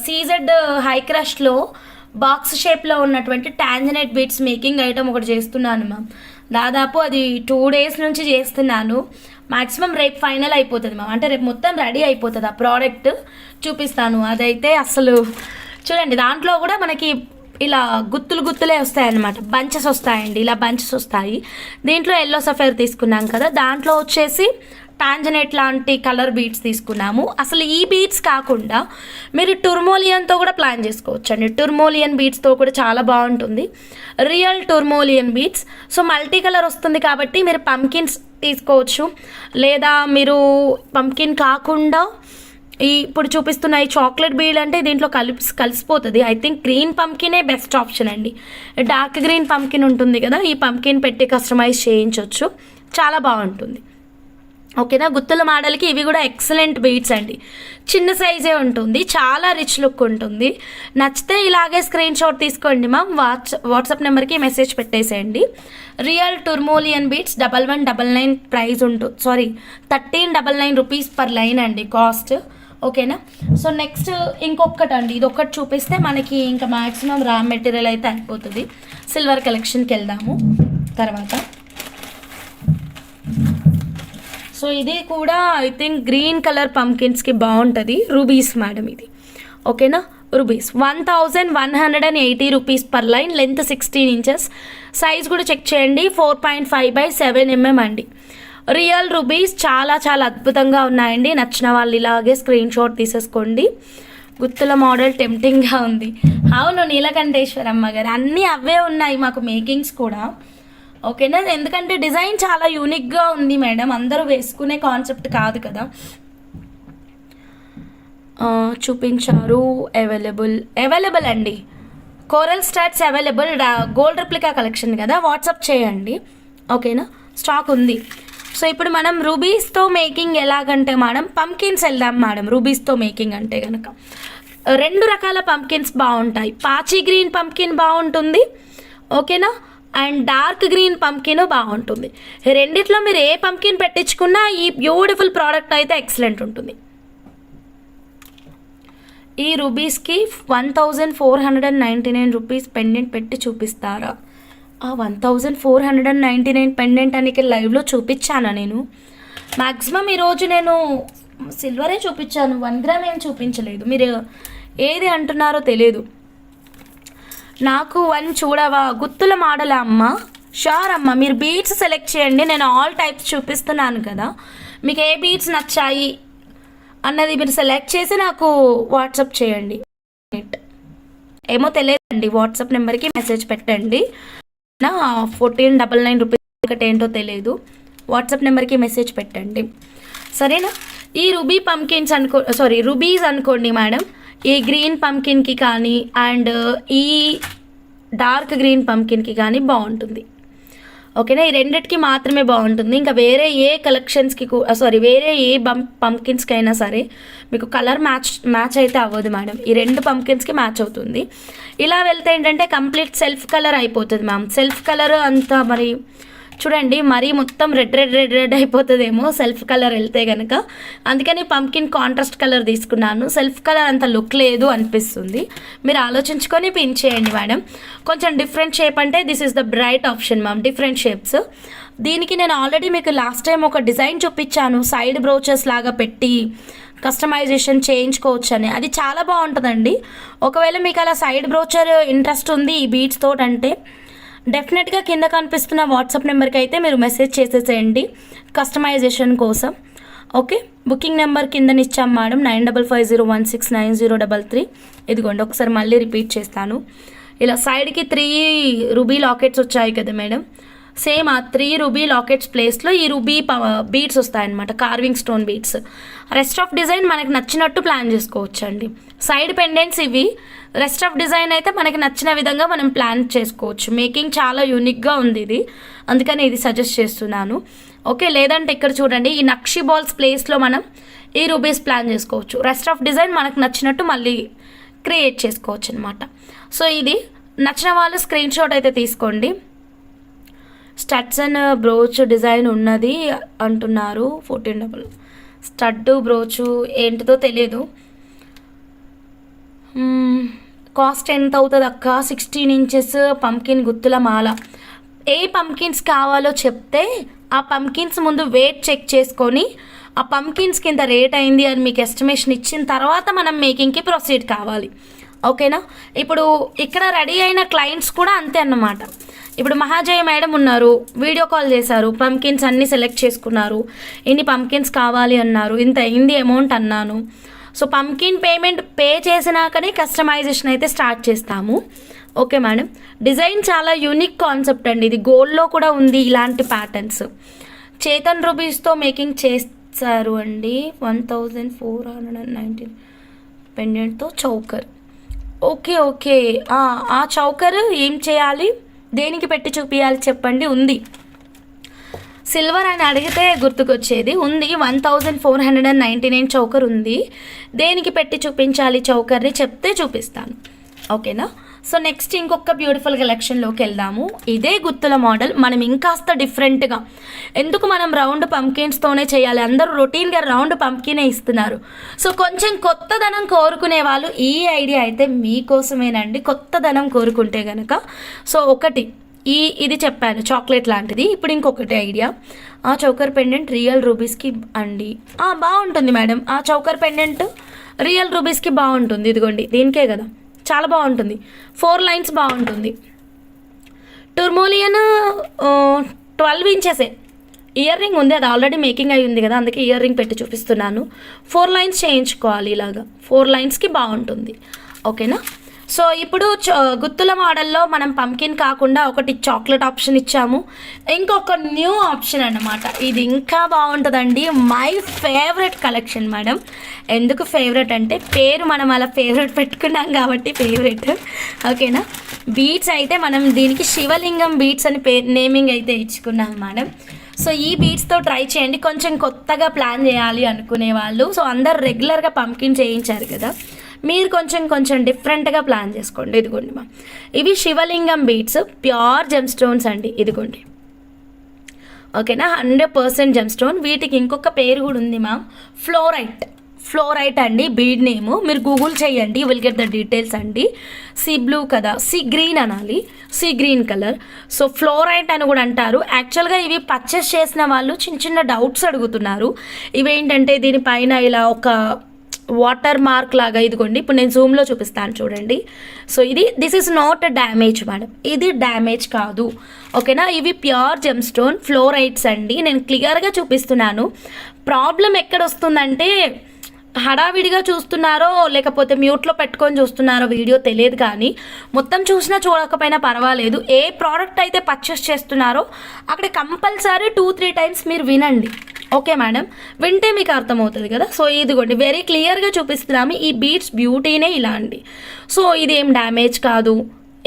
సీజెడ్ హై క్రష్లో బాక్స్ షేప్లో ఉన్నటువంటి టాంజనైట్ బీట్స్ మేకింగ్ ఐటమ్ ఒకటి చేస్తున్నాను మ్యామ్. దాదాపు అది 2 days నుంచి చేస్తున్నాను. మ్యాక్సిమం రేపు ఫైనల్ అయిపోతుంది మ్యామ్, అంటే రేపు మొత్తం రెడీ అయిపోతుంది. ఆ ప్రోడక్ట్ చూపిస్తాను. అదైతే అసలు చూడండి, దాంట్లో కూడా మనకి ఇలా గుత్తులే వస్తాయి అన్నమాట. బంచెస్ వస్తాయండి, ఇలా బంచెస్ వస్తాయి. దీంట్లో ఎల్లో సఫైర్ తీసుకున్నాం కదా, దాంట్లో వచ్చేసి టాంజనైట్ లాంటి కలర్ బీడ్స్ తీసుకున్నాము. అసలు ఈ బీడ్స్ కాకుండా మీరు టర్మోలియన్తో కూడా ప్లాన్ చేసుకోవచ్చు అండి. టర్మోలియన్ బీడ్స్తో కూడా చాలా బాగుంటుంది, real tourmaline beads. So multi colour వస్తుంది కాబట్టి మీరు పంకిన్స్ తీసుకోవచ్చు, లేదా మీరు పంకిన్ కాకుండా ఇప్పుడు చూపిస్తున్న ఈ చాక్లెట్ బీడ్ అంటే దీంట్లో కలిసిపోతుంది. ఐ థింక్ గ్రీన్ పంకినే బెస్ట్ ఆప్షన్ అండి. డార్క్ గ్రీన్ పంకిన్ ఉంటుంది కదా, ఈ పంకిన్ పెట్టి కస్టమైజ్ చేయించవచ్చు, చాలా బాగుంటుంది. ఓకేనా, గుత్తుల మోడల్కి ఇవి కూడా ఎక్సలెంట్ బీడ్స్ అండి. చిన్న సైజే ఉంటుంది, చాలా రిచ్ లుక్ ఉంటుంది. నచ్చితే ఇలాగే స్క్రీన్ షాట్ తీసుకోండి మ్యామ్. వాట్సాప్ నెంబర్కి మెసేజ్ పెట్టేసేయండి. రియల్ టర్మోలియన్ బీడ్స్ 1199 ప్రైస్ ఉంటుంది, సారీ 1399 రూపీస్ పర్ లైన్ అండి కాస్ట్. ఓకేనా, సో నెక్స్ట్ ఇంకొకటి అండి, ఇది ఒకటి చూపిస్తే మనకి ఇంకా మ్యాక్సిమం రా మెటీరియల్ అయితే అయిపోతుంది. సిల్వర్ కలెక్షన్కి వెళ్దాము తర్వాత. సో ఇది కూడా ఐ థింక్ గ్రీన్ కలర్ పంకిన్స్కి బాగుంటుంది. రూబీస్ మేడం ఇది. ఓకేనా, rubies 1180 rupees per line. Length 16 inches. Size కూడా చెక్ చేయండి, 4.5/7 mm అండి. రియల్ రూబీస్ చాలా చాలా అద్భుతంగా ఉన్నాయండి. నచ్చిన వాళ్ళు ఇలాగే స్క్రీన్ షాట్ తీసేసుకోండి. గుత్తుల మోడల్ టెంప్టింగ్గా ఉంది. అవును, నీలకంఠేశ్వరమ్మ గారు అన్నీ అవే ఉన్నాయి మాకు మేకింగ్స్ కూడా. ఓకేనా, ఎందుకంటే డిజైన్ చాలా యూనిక్గా ఉంది మేడం, అందరూ వేసుకునే కాన్సెప్ట్ కాదు కదా. చూపించారు, అవైలబుల్ అండి. Coral starts available. Gold replica collection కదా, వాట్సాప్ చేయండి. ఓకేనా, స్టాక్ ఉంది. సో ఇప్పుడు మనం రూబీస్తో మేకింగ్ ఎలాగంటే మేడం, పంకిన్స్ వెళ్దాం మేడం. రూబీస్తో మేకింగ్ అంటే కనుక 2 రకాల పంకిన్స్ బాగుంటాయి. పాచీ గ్రీన్ పంకిన్ బాగుంటుంది, ఓకేనా, అండ్ డార్క్ గ్రీన్ పంకిన్ బాగుంటుంది. రెండిట్లో మీరు ఏ పంకిన్ పెట్టించుకున్నా ఈ బ్యూటిఫుల్ ప్రోడక్ట్ అయితే ఎక్సలెంట్ ఉంటుంది. ఈ రూబీస్కి 1499 రూపీస్ పెండెంట్ పెట్టి చూపిస్తారా? ఆ 1499 పెండెంట్ అని లైవ్లో చూపించాను నేను. మ్యాక్సిమం ఈరోజు నేను సిల్వరే చూపించాను, 1 గ్రామ్ ఏం చూపించలేదు. మీరు ఏది అంటున్నారో తెలియదు నాకు. 1 చూడవా? గుత్తుల మోడల్ అమ్మ. షూర్ అమ్మ, మీరు బీడ్స్ సెలెక్ట్ చేయండి. నేను ఆల్ టైప్స్ చూపిస్తున్నాను కదా, మీకు ఏ బీడ్స్ నచ్చాయి అన్నది మీరు సెలెక్ట్ చేసి నాకు వాట్సాప్ చేయండి. ఏమో తెలియదండి, వాట్సాప్ నెంబర్కి మెసేజ్ పెట్టండి. 1499 రూపీస్ ఒకటి ఏంటో తెలియదు, వాట్సాప్ నెంబర్కి మెసేజ్ పెట్టండి, సరేనా. ఈ రూబీస్ అనుకోండి మేడం. ఈ గ్రీన్ పంకిన్కి కానీ అండ్ ఈ డార్క్ గ్రీన్ పంకిన్కి కానీ బాగుంటుంది. ఓకేనా, ఈ రెండిటికి మాత్రమే బాగుంటుంది. ఇంకా వేరే ఏ కలెక్షన్స్కి వేరే ఏ పంకిన్స్కి అయినా సరే మీకు కలర్ మ్యాచ్ అయితే అవ్వదు మేడం. ఈ 2 పంకిన్స్కి మ్యాచ్ అవుతుంది. ఇలా వెళ్తే ఏంటంటే కంప్లీట్ సెల్ఫ్ కలర్ అయిపోతుంది మ్యామ్. సెల్ఫ్ కలర్ అంతా మరి చూడండి మరీ మొత్తం రెడ్ అయిపోతుందేమో సెల్ఫ్ కలర్ వెళ్తే కనుక, అందుకని పంకిన్ కాంట్రాస్ట్ కలర్ తీసుకున్నాను. సెల్ఫ్ కలర్ అంత లుక్ లేదు అనిపిస్తుంది, మీరు ఆలోచించుకొని పిన్ చేయండి మేడం. కొంచెం డిఫరెంట్ షేప్ అంటే this is the bright option ma'am, different shapes. దీనికి నేను ఆల్రెడీ మీకు లాస్ట్ టైం ఒక డిజైన్ చూపించాను, సైడ్ బ్రోచెస్ లాగా పెట్టి కస్టమైజేషన్ చేయించుకోవచ్చు అని. అది చాలా బాగుంటుందండి. ఒకవేళ మీకు అలా సైడ్ బ్రోచర్ ఇంట్రెస్ట్ ఉంది ఈ బీడ్స్ తోటి అంటే డెఫినెట్గా కింద కనిపిస్తున్న వాట్సాప్ నెంబర్కి అయితే మీరు మెసేజ్ చేసేసేయండి కస్టమైజేషన్ కోసం. ఓకే, బుకింగ్ నెంబర్ కింద ఇచ్చాం మేడం, 9550169033. ఇదిగోండి ఒకసారి మళ్ళీ రిపీట్ చేస్తాను. ఇలా సైడ్కి 3 రూబీ లాకెట్స్ వచ్చాయి కదా మేడం, సేమ్ ఆ 3 రూబీ లాకెట్స్ ప్లేస్లో ఈ రూబీ బీడ్స్ వస్తాయన్నమాట, carving stone beads. Rest of design మనకి నచ్చినట్టు ప్లాన్ చేసుకోవచ్చు అండి. సైడ్ పెండెంట్స్ ఇవి, రెస్ట్ ఆఫ్ డిజైన్ అయితే మనకి నచ్చిన విధంగా మనం ప్లాన్ చేసుకోవచ్చు. మేకింగ్ చాలా యూనిక్గా ఉంది ఇది, అందుకని ఇది సజెస్ట్ చేస్తున్నాను. ఓకే, లేదంటే ఇక్కడ చూడండి ఈ నక్షి బాల్స్ ప్లేస్లో మనం ఈ రూబీస్ ప్లాన్ చేసుకోవచ్చు. రెస్ట్ ఆఫ్ డిజైన్ మనకు నచ్చినట్టు మళ్ళీ క్రియేట్ చేసుకోవచ్చు అనమాట. సో ఇది నచ్చిన వాళ్ళు స్క్రీన్ షాట్ అయితే తీసుకోండి. స్టడ్స్ అండ్ బ్రోచ్ డిజైన్ ఉన్నది అంటున్నారు. 14 స్టడ్ బ్రోచు ఏంటిదో తెలియదు. కాస్ట్ ఎంత అవుతుంది అక్క? 16 ఇంచెస్ పంకిన్ గుత్తుల మాల. ఏ పంకిన్స్ కావాలో చెప్తే ఆ పంకిన్స్ ముందు వెయిట్ చెక్ చేసుకొని ఆ పంకిన్స్కి ఇంత రేట్ అయింది అని మీకు ఎస్టిమేషన్ ఇచ్చిన తర్వాత మనం మేకింగ్కి ప్రొసీడ్ కావాలి. ఓకేనా? ఇప్పుడు ఇక్కడ రెడీ అయిన క్లయింట్స్ కూడా అంతే అన్నమాట. ఇప్పుడు మహాజయ మేడం ఉన్నారు, వీడియో కాల్ చేశారు, పంకిన్స్ అన్నీ సెలెక్ట్ చేసుకున్నారు, ఇన్ని పంకిన్స్ కావాలి అన్నారు, ఇంత అయింది అమౌంట్ అన్నాను. సో పంకిన్ పేమెంట్ పే చేసినాకనే కస్టమైజేషన్ అయితే స్టార్ట్ చేస్తాము. ఓకే మేడం, డిజైన్ చాలా యూనిక్ కాన్సెప్ట్ అండి. ఇది గోల్డ్లో కూడా ఉంది ఇలాంటి ప్యాటర్న్స్. చేతన్ రూబీస్తో మేకింగ్ చేస్తారు అండి. 1419 పెండెంట్తో చౌకర్. ఓకే ఓకే, ఆ చౌకర్ ఏం చేయాలి, దేనికి పెట్టి చూపించాలి చెప్పండి? ఉంది సిల్వర్ అని అడిగితే గుర్తుకొచ్చేది ఉంది. 1499 చౌకర్ ఉంది. దేనికి పెట్టి చూపించాలి చౌకర్ని చెప్తే చూపిస్తాను. ఓకేనా? సో నెక్స్ట్ ఇంకొక బ్యూటిఫుల్ కలెక్షన్లోకి వెళ్దాము. ఇదే గుత్తుల మోడల్, మనం ఇంకాస్త డిఫరెంట్గా. ఎందుకు మనం రౌండ్ పంకిన్స్తోనే చేయాలి, అందరూ రొటీన్గా రౌండ్ పంకినే ఇస్తున్నారు. సో కొంచెం కొత్తదనం కోరుకునే వాళ్ళు ఈ ఐడియా అయితే మీకోసమేనండి. కొత్తదనం కోరుకుంటే కనుక సో ఒకటి ఇది చెప్పాను చాక్లెట్ లాంటిది. ఇప్పుడు ఇంకొకటి ఐడియా, ఆ చౌకర్ పెండెంట్ రియల్ రూబీస్కి అండి. బాగుంటుంది మేడం, ఆ చౌకర్ పెండెంట్ రియల్ రూబీస్కి బాగుంటుంది. ఇదిగోండి దీనికే కదా, చాలా బాగుంటుంది. 4 లైన్స్ బాగుంటుంది. టర్మోలియన్ 12 ఇంచెసే. ఇయర్ రింగ్ ఉంది, అది ఆల్రెడీ మేకింగ్ అయి ఉంది కదా, అందుకే ఇయర్ రింగ్ పెట్టి చూపిస్తున్నాను. 4 లైన్స్ చేయించుకోవాలి ఇలాగా, 4 లైన్స్కి బాగుంటుంది. ఓకేనా? సో ఇప్పుడు గుత్తుల మోడల్లో మనం పంకిన్ కాకుండా ఒకటి చాక్లెట్ ఆప్షన్ ఇచ్చాము, ఇంకొక న్యూ ఆప్షన్ అన్నమాట. ఇది ఇంకా బాగుంటుందండి. My favourite collection madam. ఎందుకు ఫేవరెట్ అంటే పేరు మనం అలా ఫేవరెట్ పెట్టుకున్నాం కాబట్టి ఫేవరెట్. ఓకేనా? బీట్స్ అయితే మనం దీనికి శివలింగం బీట్స్ అని నేమింగ్ అయితే ఇచ్చుకున్నాం మేడం. సో ఈ బీట్స్తో ట్రై చేయండి, కొంచెం కొత్తగా ప్లాన్ చేయాలి అనుకునే వాళ్ళు. సో అందరు రెగ్యులర్గా పంకిన్ చేయించారు కదా, మీరు కొంచెం డిఫరెంట్గా ప్లాన్ చేసుకోండి. ఇదిగోండి మా, ఇవి శివలింగం బీట్స్, ప్యూర్ జెమ్ స్టోన్స్ అండి. ఇదిగోండి ఓకేనా, 100% జెమ్ స్టోన్. వీటికి ఇంకొక పేరు కూడా ఉంది మ్యామ్, ఫ్లోరైట్ అండి బీడ్ నేము. మీరు గూగుల్ చేయండి, విల్ గెట్ ద డీటెయిల్స్ అండి. సీ బ్లూ కదా, సీ గ్రీన్ అనాలి, see green colour. So fluorite అని కూడా అంటారు. యాక్చువల్గా ఇవి పర్చేస్ చేసిన వాళ్ళు చిన్న డౌట్స్ అడుగుతున్నారు. ఇవేంటంటే దీనిపైన ఇలా ఒక వాటర్ మార్క్ లాగా, ఇదిగోండి ఇప్పుడు నేను జూమ్లో చూపిస్తాను చూడండి. So this is not damage madam, ఇది డ్యామేజ్ కాదు. ఓకేనా? ఇవి ప్యూర్ జెమ్ స్టోన్ ఫ్లోరైట్స్ అండి. నేను క్లియర్గా చూపిస్తున్నాను. ప్రాబ్లం ఎక్కడ వస్తుందంటే హడావిడిగా చూస్తున్నారో లేకపోతే మ్యూట్లో పెట్టుకొని చూస్తున్నారో వీడియో తెలియదు, కానీ మొత్తం చూసినా చూడకపోయినా పర్వాలేదు. ఏ ప్రోడక్ట్ అయితే పర్చేస్ చేస్తున్నారో అక్కడ కంపల్సరీ 2-3 టైమ్స్ మీరు వినండి. ఓకే మేడం, వింటే మీకు అర్థమవుతుంది కదా. సో ఇదిగోండి వెరీ క్లియర్గా చూపిస్తున్నాము. ఈ బీట్స్ బ్యూటీనే ఇలా అండి. సో ఇది ఏం డ్యామేజ్ కాదు,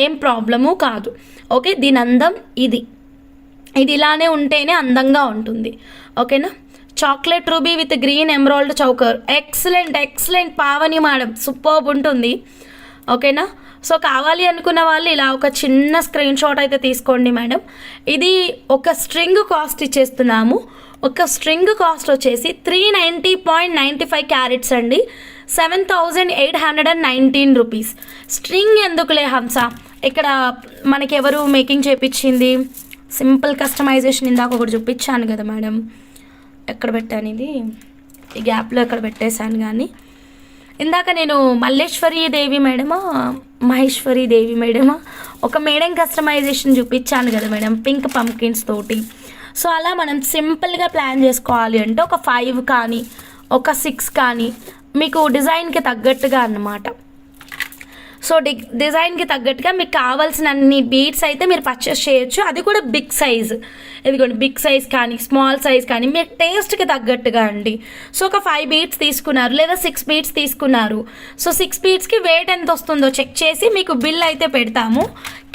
ఏం ప్రాబ్లము కాదు. ఓకే, దీని అందం ఇది ఇలానే ఉంటేనే అందంగా ఉంటుంది. ఓకేనా? Chocolate ruby with green emerald choker, excellent Pavani madam, superb ఉంటుంది. ఓకేనా? సో కావాలి అనుకున్న వాళ్ళు ఇలా ఒక చిన్న స్క్రీన్ షాట్ అయితే తీసుకోండి మేడం. ఇది ఒక స్ట్రింగ్ కాస్ట్ ఇచ్చేస్తున్నాము. ఒక స్ట్రింగ్ కాస్ట్ వచ్చేసి 390.95 క్యారెట్స్ అండి, 7,819 రూపీస్. స్ట్రింగ్ ఎందుకులే హంస, ఇక్కడ మనకి ఎవరు మేకింగ్ చేయించింది, సింపుల్ కస్టమైజేషన్ ఇందాక ఒకటి చూపించాను కదా మేడం. ఎక్కడ పెట్టాను ఇది, ఈ గ్యాప్లో ఎక్కడ పెట్టేశాను. కానీ ఇందాక నేను మల్లేశ్వరి దేవి మేడమా మహేశ్వరి దేవి మేడమా ఒక మేడం కస్టమైజేషన్ చూపించాను కదా మేడం, పింక్ పంకిన్స్ తోటి. సో అలా మనం సింపుల్గా ప్లాన్ చేసుకోవాలి అంటే ఒక 5 కానీ ఒక 6 కానీ మీకు డిజైన్కి తగ్గట్టుగా అన్నమాట. సో డిజైన్కి తగ్గట్టుగా మీకు కావాల్సిన అన్ని బీడ్స్ అయితే మీరు పర్చేస్ చేయొచ్చు. అది కూడా బిగ్ సైజ్, ఇదిగోండి బిగ్ సైజ్ కానీ స్మాల్ సైజ్ కానీ మీ టేస్ట్కి తగ్గట్టుగా అండి. సో ఒక 5 బీడ్స్ తీసుకున్నారు లేదా 6 బీడ్స్ తీసుకున్నారు. సో 6 బీడ్స్కి వెయిట్ ఎంత వస్తుందో చెక్ చేసి మీకు బిల్ అయితే పెడతాము.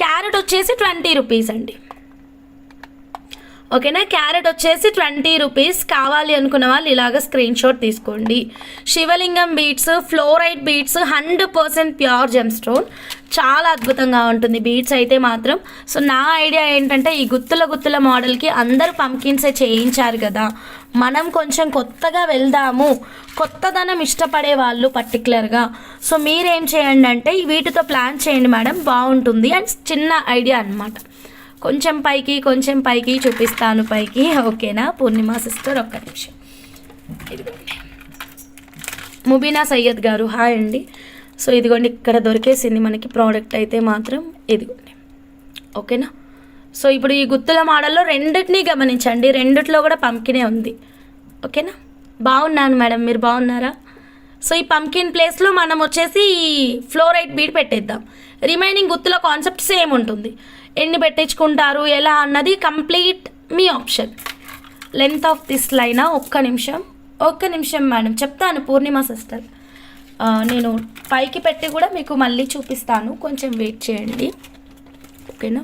క్యారెట్ వచ్చేసి 20 రూపీస్ అండి, ఓకేనా. క్యారెట్ వచ్చేసి 20 రూపీస్. కావాలి అనుకున్న వాళ్ళు ఇలాగ స్క్రీన్ షాట్ తీసుకోండి. శివలింగం beads, fluorite beads, 100% pure gem stone, చాలా అద్భుతంగా ఉంటుంది బీడ్స్ అయితే మాత్రం. సో నా ఐడియా ఏంటంటే ఈ గుత్తుల మోడల్కి అందరూ పంకిన్సే చేయించారు కదా, మనం కొంచెం కొత్తగా వెళ్దాము, కొత్తదనం ఇష్టపడే వాళ్ళు పర్టికులర్గా. సో మీరేం చేయండి అంటే వీటితో ప్లాన్ చేయండి మేడం, బాగుంటుంది. అండ్ చిన్న ఐడియా అనమాట, కొంచెం పైకి చూపిస్తాను పైకి, ఓకేనా. పూర్ణిమ సిస్టర్ ఒక్క నిమిషం. ఇదిగోండి ముబీనా సయ్యద్ గారు హాయ్ అండి. సో ఇదిగోండి ఇక్కడ దొరికేసింది మనకి ప్రోడక్ట్ అయితే మాత్రం, ఇదిగోండి ఓకేనా. సో ఇప్పుడు ఈ గుత్తుల మోడల్లో రెండింటినీ గమనించండి, రెండిట్లో కూడా పంకినే ఉంది, ఓకేనా. బాగున్నాను మేడం, మీరు బాగున్నారా. సో ఈ పంకిన్ ప్లేస్లో మనం వచ్చేసి ఈ ఫ్లోరైట్ బీడ్ పెట్టేద్దాం. రిమైనింగ్ గుత్తుల కాన్సెప్ట్ సేమ్ ఉంటుంది, ఎన్ని పెట్టించుకుంటారు ఎలా అన్నది కంప్లీట్ మీ ఆప్షన్. లెంత్ ఆఫ్ దిస్ లైనా ఒక్క నిమిషం మేడం చెప్తాను పూర్ణిమ సిస్టర్. నేను పైకి పెట్టి కూడా మీకు మళ్ళీ చూపిస్తాను, కొంచెం వెయిట్ చేయండి, ఓకేనా.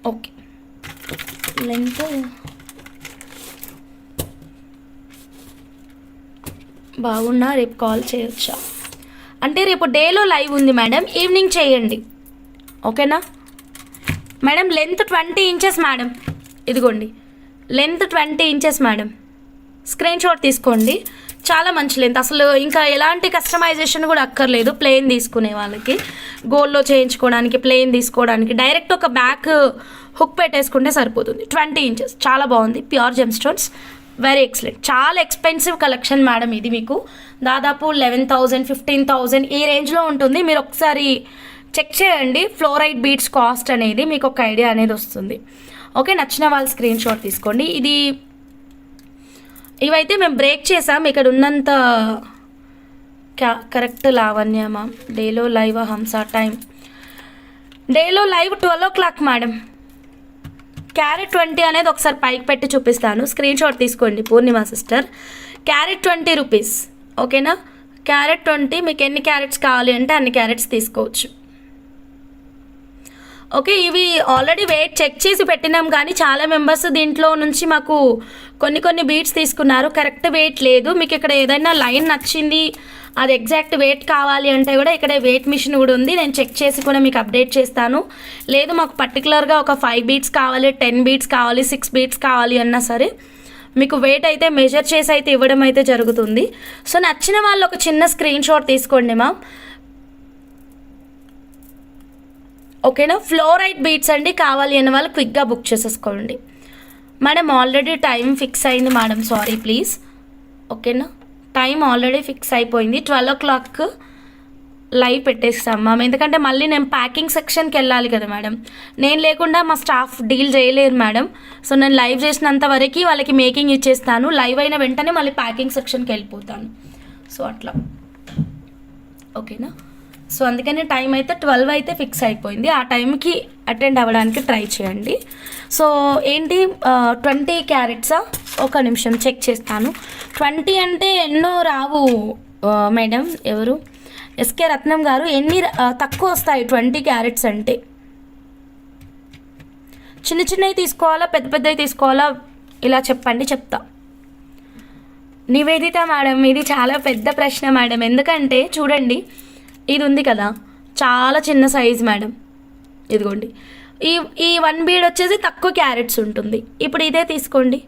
ఓకే లెంత్ బాగున్నా రేపు కాల్ చేయొచ్చా అంటే రేపు డేలో లైవ్ ఉంది మేడం, ఈవినింగ్ చేయండి, ఓకేనా మేడం. లెంత్ 20 ఇంచెస్ మేడం, ఇదిగోండి length 20 inches madam, screen shot తీసుకోండి. చాలా మంచి లెంత్, అసలు ఇంకా ఎలాంటి కస్టమైజేషన్ కూడా అక్కర్లేదు. ప్లెయిన్ తీసుకునే వాళ్ళకి, గోల్డ్లో చేయించుకోవడానికి, ప్లెయిన్ తీసుకోవడానికి డైరెక్ట్ ఒక బ్యాక్ హుక్ పెట్టేసుకుంటే సరిపోతుంది. 20 ఇంచెస్ చాలా బాగుంది, pure gem stones, very excellent. చాలా ఎక్స్పెన్సివ్ కలెక్షన్ మేడం ఇది, మీకు దాదాపు 11,000 15,000 ఈ రేంజ్లో ఉంటుంది. మీరు ఒకసారి చెక్ చేయండి ఫ్లోరైట్ బీడ్స్ కాస్ట్ అనేది, మీకు ఒక ఐడియా అనేది వస్తుంది, ఓకే. నచ్చిన వాళ్ళు స్క్రీన్ షాట్ తీసుకోండి. ఇవైతే మేము బ్రేక్ చేసాం, ఇక్కడ ఉన్నంత కరెక్ట్ లావణ్యమా. డేలో లైవ్ హంస టైం, డేలో లైవ్ 12 o'clock మేడం. క్యారెట్ 20 అనేది ఒకసారి పైకి పెట్టి చూపిస్తాను, స్క్రీన్ షాట్ తీసుకోండి పూర్ణిమ సిస్టర్. క్యారెట్ 20 రూపీస్, ఓకేనా. క్యారెట్ 20, మీకు ఎన్ని క్యారెట్స్ కావాలి అంటే అన్ని క్యారెట్స్ తీసుకోవచ్చు, ఓకే. ఇవి ఆల్రెడీ వెయిట్ చెక్ చేసి పెట్టినాం, కానీ చాలా మెంబర్స్ దీంట్లో నుంచి మాకు కొన్ని బీట్స్ తీసుకున్నారు, కరెక్ట్ వెయిట్ లేదు. మీకు ఇక్కడ ఏదైనా లైన్ నచ్చింది, అది ఎగ్జాక్ట్ వెయిట్ కావాలి అంటే కూడా ఇక్కడ వెయిట్ మిషన్ కూడా ఉంది, నేను చెక్ చేసి కూడా మీకు అప్డేట్ చేస్తాను. లేదు మాకు పర్టికులర్గా ఒక 5 బీట్స్ కావాలి, 10 బీట్స్ కావాలి, 6 బీట్స్ కావాలి అన్నా సరే మీకు వెయిట్ అయితే మెజర్ చేసి అయితే ఇవ్వడం అయితే జరుగుతుంది. సో నచ్చిన వాళ్ళు ఒక చిన్న స్క్రీన్ షాట్ తీసుకోండి మా, ఓకేనా. ఫ్లోరైట్ బీట్స్ అండి, కావాలి అన్న వాళ్ళు క్విక్గా బుక్ చేసేసుకోండి మేడం. ఆల్రెడీ టైం ఫిక్స్ అయింది మేడం, సారీ ప్లీజ్, ఓకేనా. టైం ఆల్రెడీ ఫిక్స్ అయిపోయింది, 12 o'clock లైవ్ పెట్టేస్తాం మ్యామ్. ఎందుకంటే మళ్ళీ నేను ప్యాకింగ్ సెక్షన్కి వెళ్ళాలి కదా మేడం, నేను లేకుండా మా స్టాఫ్ డీల్ చేయలేరు మేడం. సో నేను లైవ్ చేసినంత వరకు వాళ్ళకి మేకింగ్ ఇచ్చేస్తాను, లైవ్ అయిన వెంటనే మళ్ళీ ప్యాకింగ్ సెక్షన్కి వెళ్ళిపోతాను. సో అట్లా, ఓకేనా. సో అందుకని టైం అయితే 12 అయితే ఫిక్స్ అయిపోయింది, ఆ టైంకి అటెండ్ అవ్వడానికి ట్రై చేయండి. సో ఏంటి 20 క్యారెట్సా, ఒక నిమిషం చెక్ చేస్తాను. 20 అంటే ఎన్నో రావు మేడం, ఎవరు ఎస్కే రత్నం గారు ఎన్ని తక్కువ వస్తాయి 20 క్యారెట్స్ అంటే? చిన్న చిన్నవి తీసుకోవాలా పెద్ద పెద్దవి తీసుకోవాలా ఇలా చెప్పండి, చెప్తా. నివేదిత మేడం, ఇది చాలా పెద్ద ప్రశ్న మేడం. ఎందుకంటే చూడండి, ఇది ఉంది కదా, చాలా చిన్న సైజ్ మేడం. ఇదిగోండి, ఈ 1 బీడ్ వచ్చేసి తక్కువ క్యారెట్స్ ఉంటుంది. ఇప్పుడు ఇదే తీసుకోండి,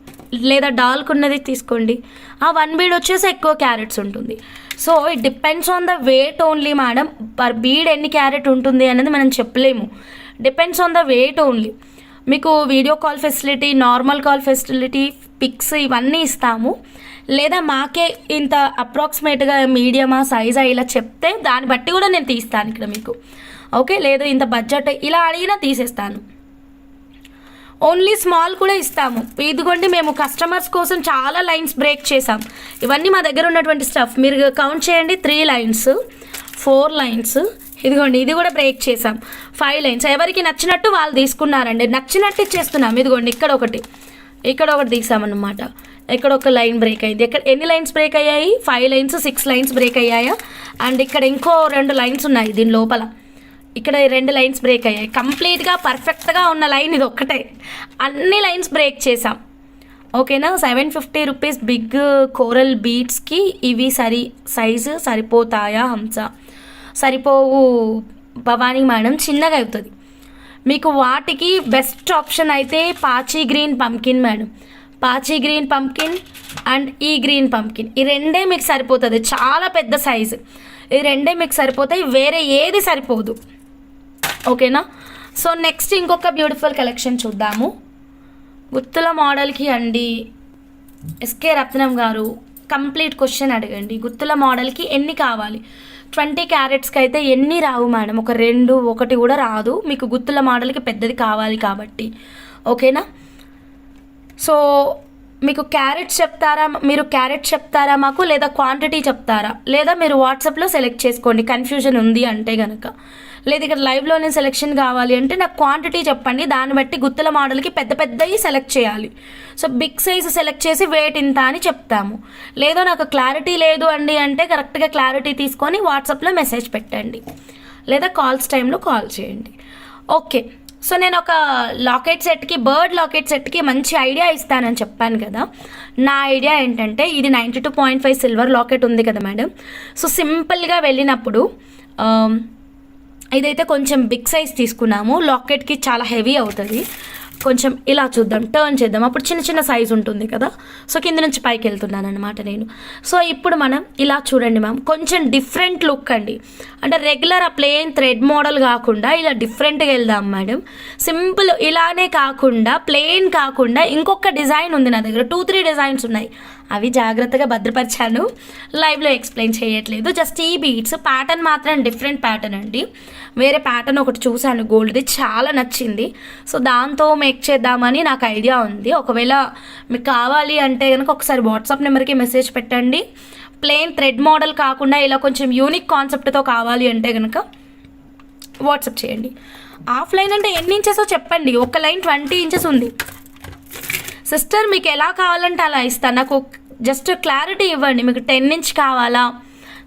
లేదా డాల్కున్నది తీసుకోండి, ఆ 1 బీడ్ వచ్చేసి ఎక్కువ క్యారెట్స్ ఉంటుంది. So it depends on the weight only madam. Per bead ఎన్ని క్యారెట్ ఉంటుంది అనేది మనం చెప్పలేము. Depends on the weight only. మీకు video call facility, normal call facility, pics ఇవన్నీ ఇస్తాము. లేదా మాకే ఇంత అప్రాక్సిమేట్గా మీడియమా సైజా ఇలా చెప్తే దాన్ని బట్టి కూడా నేను తీస్తాను ఇక్కడ మీకు. ఓకే, లేదు ఇంత బడ్జెట్ ఇలా అడిగినా తీసేస్తాను. ఓన్లీ స్మాల్ కూడా ఇస్తాము. ఇదిగోండి, మేము కస్టమర్స్ కోసం చాలా లైన్స్ బ్రేక్ చేసాం. ఇవన్నీ మా దగ్గర ఉన్నటువంటి స్టఫ్. మీరు కౌంట్ చేయండి, 3 లైన్స్, 4 లైన్స్. ఇదిగోండి, ఇది కూడా బ్రేక్ చేసాం, 5 లైన్స్. ఎవరికి నచ్చినట్టు వాళ్ళు తీసుకున్నారండి, నచ్చినట్టు ఇచ్చేస్తున్నాం. ఇదిగోండి, ఇక్కడ ఒకటి తీసామన్నమాట. ఇక్కడ ఒక లైన్ బ్రేక్ అయింది. ఇక్కడ ఎన్ని లైన్స్ బ్రేక్ అయ్యాయి? 5 లైన్స్, 6 లైన్స్ బ్రేక్ అయ్యాయా? అండ్ ఇక్కడ ఇంకో 2 లైన్స్ ఉన్నాయి దీని లోపల. ఇక్కడ 2 లైన్స్ బ్రేక్ అయ్యాయి. కంప్లీట్గా పర్ఫెక్ట్గా ఉన్న లైన్ ఇది ఒక్కటే. అన్ని లైన్స్ బ్రేక్ చేసాం. ఓకేనా? 750 రూపీస్ బిగ్ కోరల్ బీడ్స్కి ఇవి సైజు సరిపోతాయా హంస? సరిపోవు భవానీ మేడం, చిన్నగా అవుతుంది మీకు. వాటికి బెస్ట్ ఆప్షన్ అయితే పాచీ గ్రీన్ పంకిన్ మేడం. పాచీ గ్రీన్ పంకిన్ అండ్ ఈ గ్రీన్ పంకిన్, ఈ 2 మీకు సరిపోతుంది. చాలా పెద్ద సైజు, ఈ 2 మీకు సరిపోతాయి, వేరే ఏది సరిపోదు. ఓకేనా? సో నెక్స్ట్ ఇంకొక బ్యూటిఫుల్ కలెక్షన్ చూద్దాము. గుత్తుల మోడల్కి అండి ఎస్కే రత్నం గారు కంప్లీట్ క్వశ్చన్ అడగండి. గుత్తుల మోడల్కి ఎన్ని కావాలి? 20 క్యారెట్స్కి అయితే ఎన్ని రావు మేడం, ఒక 2, 1 కూడా రాదు మీకు. గుత్తుల మోడల్కి పెద్దది కావాలి కాబట్టి. ఓకేనా? సో మీకు క్యారెట్స్ చెప్తారా, మీరు క్యారెట్స్ చెప్తారా మాకు, లేదా క్వాంటిటీ చెప్తారా, లేదా మీరు వాట్సాప్లో సెలెక్ట్ చేసుకోండి కన్ఫ్యూజన్ ఉంది అంటే కనుక. లేదు ఇక్కడ లైవ్లోనే సెలెక్షన్ కావాలి అంటే నాకు క్వాంటిటీ చెప్పండి, దాన్ని బట్టి గుత్తుల మోడల్కి పెద్ద పెద్దవి సెలెక్ట్ చేయాలి. సో బిగ్ సైజ్ సెలెక్ట్ చేసి వెయిట్ ఇంత అని చెప్తాము. లేదో నాకు క్లారిటీ లేదు అండి అంటే కరెక్ట్గా క్లారిటీ తీసుకొని వాట్సాప్లో మెసేజ్ పెట్టండి, లేదా కాల్స్ టైంలో కాల్ చేయండి. ఓకే, సో నేను ఒక లాకెట్ సెట్కి, బర్డ్ లాకెట్ సెట్కి మంచి ఐడియా ఇస్తానని చెప్పాను కదా. నా ఐడియా ఏంటంటే, ఇది 92.5 సిల్వర్ లాకెట్ ఉంది కదా మేడం. సో సింపుల్గా వెళ్ళినప్పుడు ఇదైతే కొంచెం బిగ్ సైజ్ తీసుకున్నాము. లాకెట్కి చాలా హెవీ అవుతుంది. కొంచెం ఇలా చూద్దాం, టర్న్ చేద్దాం, అప్పుడు చిన్న చిన్న సైజ్ ఉంటుంది కదా. సో కింద నుంచి పైకి వెళ్తున్నాను అనమాట నేను. సో ఇప్పుడు మనం ఇలా చూడండి మ్యామ్, కొంచెం డిఫరెంట్ లుక్ అండి. అంటే రెగ్యులర్ ఆ ప్లెయిన్ థ్రెడ్ మోడల్ కాకుండా ఇలా డిఫరెంట్గా వెళ్దాం మేడం. సింపుల్ ఇలానే కాకుండా, ప్లెయిన్ కాకుండా ఇంకొక డిజైన్ ఉంది నా దగ్గర. 2-3 డిజైన్స్ ఉన్నాయి. అవి జాగ్రత్తగా భద్రపరిచాను, లైవ్లో ఎక్స్ప్లెయిన్ చేయట్లేదు. జస్ట్ ఈ బీడ్స్ ప్యాటర్న్ మాత్రం డిఫరెంట్ ప్యాటర్న్ అండి. వేరే ప్యాటర్న్ ఒకటి చూశాను గోల్డ్ది, చాలా నచ్చింది. సో దాంతో మేక్ చేద్దామని నాకు ఐడియా ఉంది. ఒకవేళ మీకు కావాలి అంటే కనుక ఒకసారి వాట్సాప్ నెంబర్కి మెసేజ్ పెట్టండి. ప్లెయిన్ థ్రెడ్ మోడల్ కాకుండా ఇలా కొంచెం యూనిక్ కాన్సెప్ట్తో కావాలి అంటే కనుక వాట్సాప్ చేయండి. ఆఫ్లైన్ అంటే ఎన్ని ఇంచెసో చెప్పండి. ఒక లైన్ 20 ఇంచెస్ ఉంది సిస్టర్, మీకు ఎలా కావాలంటే అలా ఇస్తాను. నాకు జస్ట్ క్లారిటీ ఇవ్వండి. మీకు 10 ఇంచ్ కావాలా,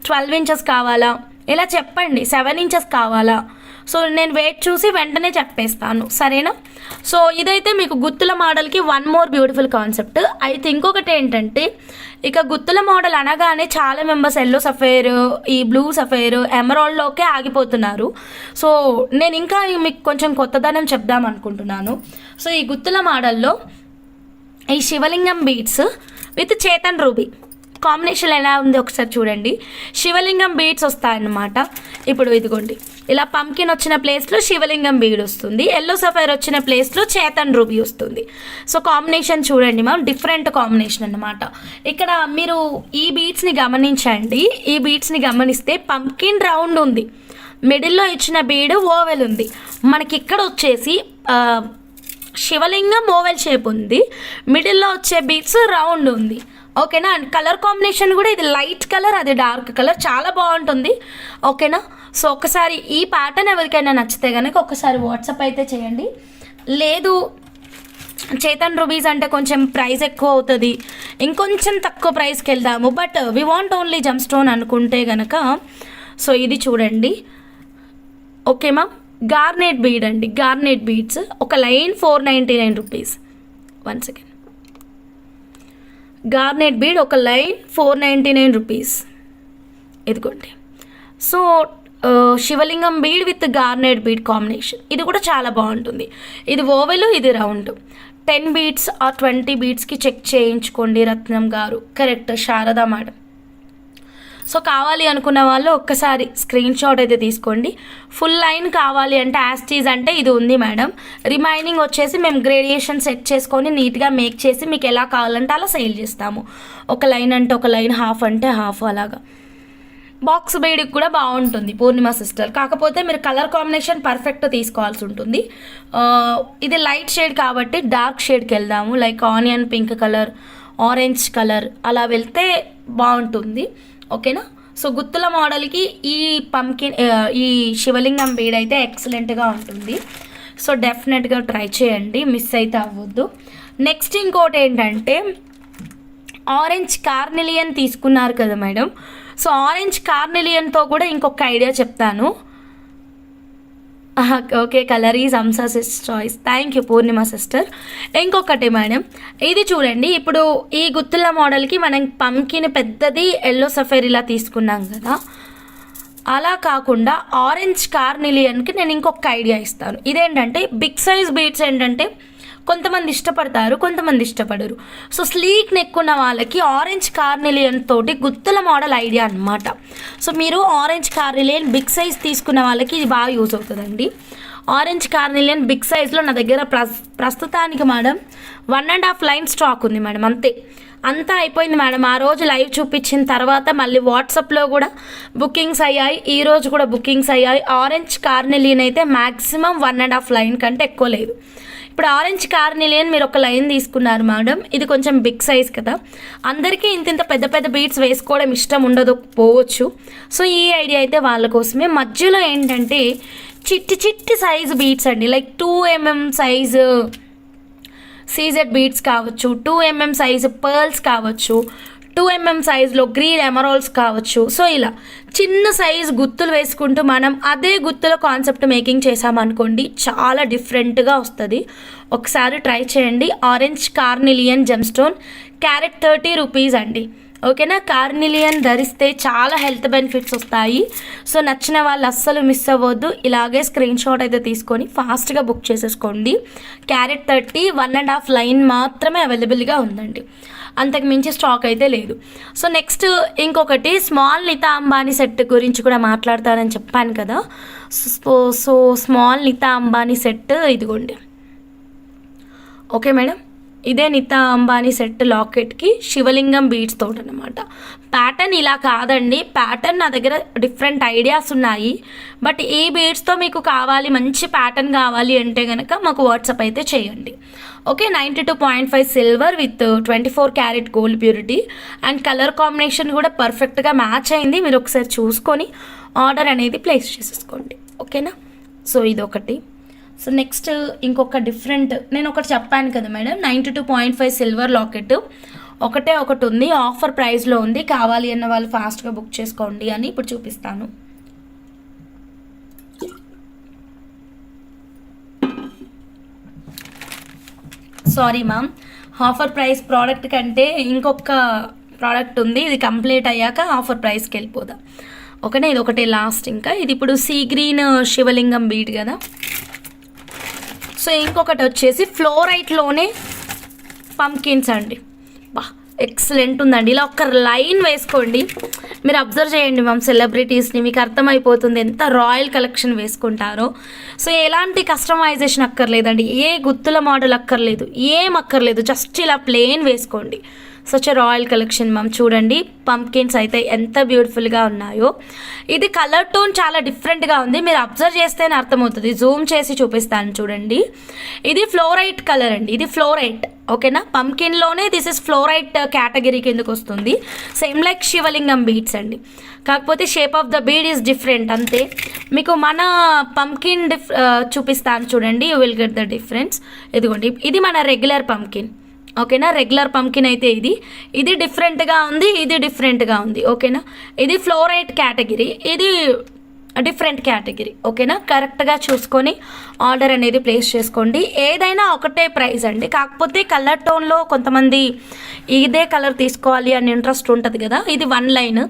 12 ఇంచెస్ కావాలా, ఇలా చెప్పండి. 7 ఇంచెస్ కావాలా? సో నేను వెయిట్ చూసి వెంటనే చెప్పేస్తాను, సరేనా? సో ఇదైతే మీకు గుత్తుల మోడల్కి 1 మోర్ బ్యూటిఫుల్ కాన్సెప్ట్. అయితే ఇంకొకటి ఏంటంటే, ఇక గుత్తుల మోడల్ అనగానే చాలా మెంబర్స్ ఎల్లో సఫైర్, ఈ బ్లూ సఫైర్, ఎమరాల్డ్లోకే ఆగిపోతున్నారు. సో నేను ఇంకా మీకు కొంచెం కొత్తదనం చెప్దాం అనుకుంటున్నాను. సో ఈ గుత్తుల మోడల్లో ఈ శివలింగం beads with Chetan ruby combination ఎలా ఉంది ఒకసారి చూడండి. శివలింగం బీడ్స్ వస్తాయన్నమాట. ఇప్పుడు ఇదిగోండి, ఇలా పంకిన్ వచ్చిన ప్లేస్లో శివలింగం బీడ్ వస్తుంది, ఎల్లో సఫైర్ వచ్చిన ప్లేస్లో చేతన్ రూబీ వస్తుంది. సో కాంబినేషన్ చూడండి మ్యామ్, డిఫరెంట్ కాంబినేషన్ అన్నమాట. ఇక్కడ మీరు ఈ బీడ్స్ని గమనించండి. ఈ బీడ్స్ని గమనిస్తే పంకిన్ రౌండ్ ఉంది, మిడిల్లో ఇచ్చిన బీడ్ ఓవెల్ ఉంది. మనకి ఇక్కడ వచ్చేసి శివలింగం ఓవెల్ షేప్ ఉంది, మిడిల్లో వచ్చే బీడ్స్ రౌండ్ ఉంది. ఓకేనా? అండ్ కలర్ కాంబినేషన్ కూడా ఇది లైట్ కలర్, అది డార్క్ కలర్, చాలా బాగుంటుంది. ఓకేనా? సో ఒకసారి ఈ ప్యాటర్న్ ఎవరికైనా నచ్చితే కనుక ఒకసారి వాట్సాప్ అయితే చేయండి. లేదు చేతన్ రూబీస్ అంటే కొంచెం ప్రైస్ ఎక్కువ అవుతుంది, ఇంకొంచెం తక్కువ ప్రైస్కి వెళ్దాము, but we want only gemstone అనుకుంటే కనుక సో ఇది చూడండి. ఓకే మ్యామ్, గార్నెట్ బీడ్ అండి, గార్నెట్ బీడ్స్ ఒక line 499 rupees. 1 second. Garnet bead ఒక లైన్ 499 రూపీస్. ఇదిగోండి. So Shivalingam bead with garnet bead combination, ఇది కూడా చాలా బాగుంటుంది. ఇది ఓవెల్, ఇది రౌండ్. 10 బీడ్స్ ఆర్ 20 బీడ్స్కి చెక్ చేయించుకోండి రత్నం గారు. Correct, Sharada madam. సో కావాలి అనుకున్న వాళ్ళు ఒక్కసారి స్క్రీన్ షాట్ అయితే తీసుకోండి. ఫుల్ లైన్ కావాలి అంటే యాస్టీజ్ అంటే ఇది ఉంది మేడం. రిమైనింగ్ వచ్చేసి మేము గ్రేడియేషన్ సెట్ చేసుకొని నీట్గా మేక్ చేసి మీకు ఎలా కావాలంటే అలా సేల్ చేస్తాము. ఒక లైన్ అంటే ఒక లైన్, హాఫ్ అంటే హాఫ్, అలాగా. బాక్స్ బీడ్కి కూడా బాగుంటుంది పూర్ణిమ సిస్టర్, కాకపోతే మీరు కలర్ కాంబినేషన్ పర్ఫెక్ట్ తీసుకోవాల్సి ఉంటుంది. ఇది లైట్ షేడ్ కాబట్టి డార్క్ షేడ్కి వెళ్దాము, like onion pink colour, orange colour, అలా వెళ్తే బాగుంటుంది. ఓకేనా. సో గుత్తుల మోడల్కి ఈ పంకిన్, ఈ శివలింగం బీడ్ అయితే ఎక్సలెంట్గా ఉంటుంది. సో డెఫినెట్గా ట్రై చేయండి, మిస్ అయితే అవ్వద్దు. నెక్స్ట్ ఇంకోటి ఏంటంటే ఆరెంజ్ కార్నిలియన్ తీసుకున్నారు కదా మేడం. సో ఆరెంజ్ కార్నిలియన్తో కూడా ఇంకొక ఐడియా చెప్తాను. Okay, colour is Amsa sister choice. Thank you Purnima sister. ఇంకొకటి మేడం, ఇది చూడండి. ఇప్పుడు ఈ గుత్తుల మోడల్కి మనం పంకిన్ పెద్దది ఎల్లో సఫేర్ ఇలా తీసుకున్నాం కదా, అలా కాకుండా ఆరెంజ్ కార్నిలియన్కి నేను ఇంకొక ఐడియా ఇస్తాను. ఇదేంటంటే బిగ్ సైజ్ బీడ్స్ ఏంటంటే కొంతమంది ఇష్టపడతారు, కొంతమంది ఇష్టపడరు. సో స్లీక్ నెక్ ఉన్న వాళ్ళకి ఆరెంజ్ కార్నిలియన్ తోటి గుత్తుల మోడల్ ఐడియా అనమాట. సో మీరు ఆరెంజ్ కార్నిలియన్ బిగ్ సైజ్ తీసుకున్న వాళ్ళకి ఇది బాగా యూజ్ అవుతుందండి. ఆరెంజ్ కార్నిలియన్ బిగ్ సైజ్లో నా దగ్గర ప్రస్తుతానికి మేడం 1.5 లైన్ స్టాక్ ఉంది మేడం, అంతా అయిపోయింది మేడం. ఆ రోజు లైవ్ చూపించిన తర్వాత మళ్ళీ వాట్సాప్లో కూడా బుకింగ్స్ అయ్యాయి, ఈ రోజు కూడా బుకింగ్స్ అయ్యాయి. ఆరెంజ్ కార్నిలియన్ అయితే మ్యాక్సిమం 1.5 లైన్ కంటే ఎక్కువ లేదు. ఇప్పుడు ఆరెంజ్ కార్నిలియన్ మీరు ఒక లైన్ తీసుకున్నారు మేడం, ఇది కొంచెం బిగ్ సైజ్ కదా, అందరికీ ఇంత పెద్ద పెద్ద బీడ్స్ వేసుకోవడం ఇష్టం ఉండదు పోవచ్చు. సో ఈ ఐడియా అయితే వాళ్ళ కోసమే. మధ్యలో ఏంటంటే చిట్టి సైజు బీడ్స్ అండి, like 2mm size CZ beads కావచ్చు, 2mm సైజు పర్ల్స్ కావచ్చు, 2mm సైజులో గ్రీన్ ఎమరాల్డ్స్ కావచ్చు. సో ఇలా చిన్న సైజు గుత్తులు వేసుకుంటూ మనం అదే గుత్తుల కాన్సెప్ట్ మేకింగ్ చేసామనుకోండి, చాలా డిఫరెంట్గా వస్తుంది. ఒకసారి ట్రై చేయండి. Orange carnelian gem stone, carat 30 rupees అండి. ఓకేనా. కార్నిలియన్ ధరిస్తే చాలా హెల్త్ బెనిఫిట్స్ వస్తాయి. సో నచ్చిన వాళ్ళు అస్సలు మిస్ అవ్వద్దు. ఇలాగే స్క్రీన్ షాట్ అయితే తీసుకొని ఫాస్ట్గా బుక్ చేసేసుకోండి. క్యారెట్ 30 1.5 లైన్ మాత్రమే అవైలబుల్గా ఉందండి, అంతకు మించి స్టాక్ అయితే లేదు. సో నెక్స్ట్ ఇంకొకటి స్మాల్ నితా అంబానీ సెట్ గురించి కూడా మాట్లాడతానని చెప్పాను కదా. So small Nita Ambani set ఇదిగోండి. ఓకే మేడం, ఇదే నితా అంబానీ సెట్ లాకెట్కి శివలింగం బీడ్స్ తోటి అనమాట. ప్యాటర్న్ ఇలా కాదండి, ప్యాటర్న్ నా దగ్గర డిఫరెంట్ ఐడియాస్ ఉన్నాయి. బట్ ఈ బీడ్స్తో మీకు కావాలి, మంచి ప్యాటర్న్ కావాలి అంటే కనుక మాకు వాట్సాప్ అయితే చేయండి. Okay. 92.5 silver with 24 carat gold purity and colour combination కూడా పర్ఫెక్ట్గా మ్యాచ్ అయింది. మీరు ఒకసారి చూసుకొని ఆర్డర్ అనేది ప్లేస్ చేసేసుకోండి. ఓకేనా. సో ఇదొకటి. సో నెక్స్ట్ ఇంకొక డిఫరెంట్, నేను ఒకటి చెప్పాను కదా మేడం, 92.5 సిల్వర్ లాకెట్ ఒకటి ఉంది, ఆఫర్ ప్రైస్లో ఉంది. కావాలి అన్న వాళ్ళు ఫాస్ట్గా బుక్ చేసుకోండి అని ఇప్పుడు చూపిస్తాను. Sorry ma'am, offer price product కంటే ఇంకొక ప్రోడక్ట్ ఉంది, ఇది కంప్లీట్ అయ్యాక ఆఫర్ ప్రైస్కి వెళ్ళిపోదాం. ఓకేనా. ఇది ఒకటే లాస్ట్. ఇంకా ఇది ఇప్పుడు సీ గ్రీన్ శివలింగం బీడ్ కదా. సో ఇంకొకటి వచ్చేసి ఫ్లోరైట్లోనే పంకిన్స్ అండి. బా ఎక్సలెంట్ ఉందండి. ఇలా ఒక లైన్ వేసుకోండి, మీరు అబ్జర్వ్ చేయండి మ్యామ్ సెలబ్రిటీస్ని, మీకు అర్థమైపోతుంది ఎంత రాయల్ కలెక్షన్ వేసుకుంటారో. సో ఎలాంటి కస్టమైజేషన్ అక్కర్లేదండి, ఏ గుత్తుల మోడల్ అక్కర్లేదు, ఏం అక్కర్లేదు, జస్ట్ ఇలా ప్లెయిన్ వేసుకోండి. Such a royal collection ma'am. చూడండి పంకిన్స్ అయితే ఎంత బ్యూటిఫుల్గా ఉన్నాయో. ఇది కలర్ టోన్ చాలా డిఫరెంట్గా ఉంది, మీరు అబ్జర్వ్ చేస్తేనే అర్థమవుతుంది. జూమ్ చేసి చూపిస్తాను చూడండి. ఇది ఫ్లోరైట్ కలర్ అండి, ఇది ఫ్లోరైట్. ఓకేనా. పంకిన్లోనే దిస్ ఇస్ ఫ్లోరైట్ కేటగిరీ కిందకు వస్తుంది. సేమ్ లైక్ శివలింగం బీడ్స్ అండి, కాకపోతే shape of the bead is different అంతే. మీకు మన పంకిన్ చూపిస్తాను చూడండి, you will get the difference. ఇదిగోండి, ఇది మన రెగ్యులర్ పంకిన్. ఓకేనా. రెగ్యులర్ పంకిన్ అయితే ఇది డిఫరెంట్గా ఉంది, ఇది డిఫరెంట్గా ఉంది. ఓకేనా, ఇది ఫ్లోరైట్ కేటగిరీ, ఇది డిఫరెంట్ కేటగిరీ. ఓకేనా, కరెక్ట్గా చూసుకొని ఆర్డర్ అనేది ప్లేస్ చేసుకోండి. ఏదైనా ఒకటే ప్రైస్ అండి, కాకపోతే కలర్ టోన్లో కొంతమంది ఇదే కలర్ తీసుకోవాలి అని ఇంట్రెస్ట్ ఉంటుంది కదా. ఇది 1 లైన్.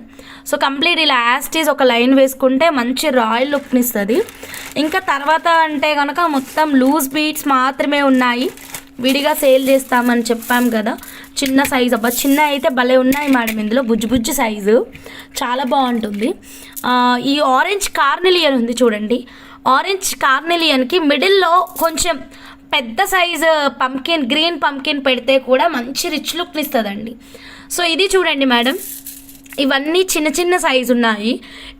సో కంప్లీట్ ఇలా యాస్టీస్ ఒక లైన్ వేసుకుంటే మంచి రాయల్ లుక్ని ఇస్తుంది. ఇంకా తర్వాత అంటే కనుక మొత్తం లూజ్ బీడ్స్ మాత్రమే ఉన్నాయి, విడిగా సేల్ చేస్తామని చెప్పాం కదా. చిన్న సైజు, అబ్బా చిన్న అయితే భలే ఉన్నాయి మేడం, ఇందులో బుజ్జు సైజు చాలా బాగుంటుంది. ఈ ఆరెంజ్ కార్నెలియన్ ఉంది చూడండి, ఆరెంజ్ కార్నెలియన్కి మిడిల్లో కొంచెం పెద్ద సైజు పంకిన్, గ్రీన్ పంకిన్ పెడితే కూడా మంచి రిచ్ లుక్ని ఇస్తుందండి. సో ఇది చూడండి మేడం, ఇవన్నీ చిన్న చిన్న సైజు ఉన్నాయి.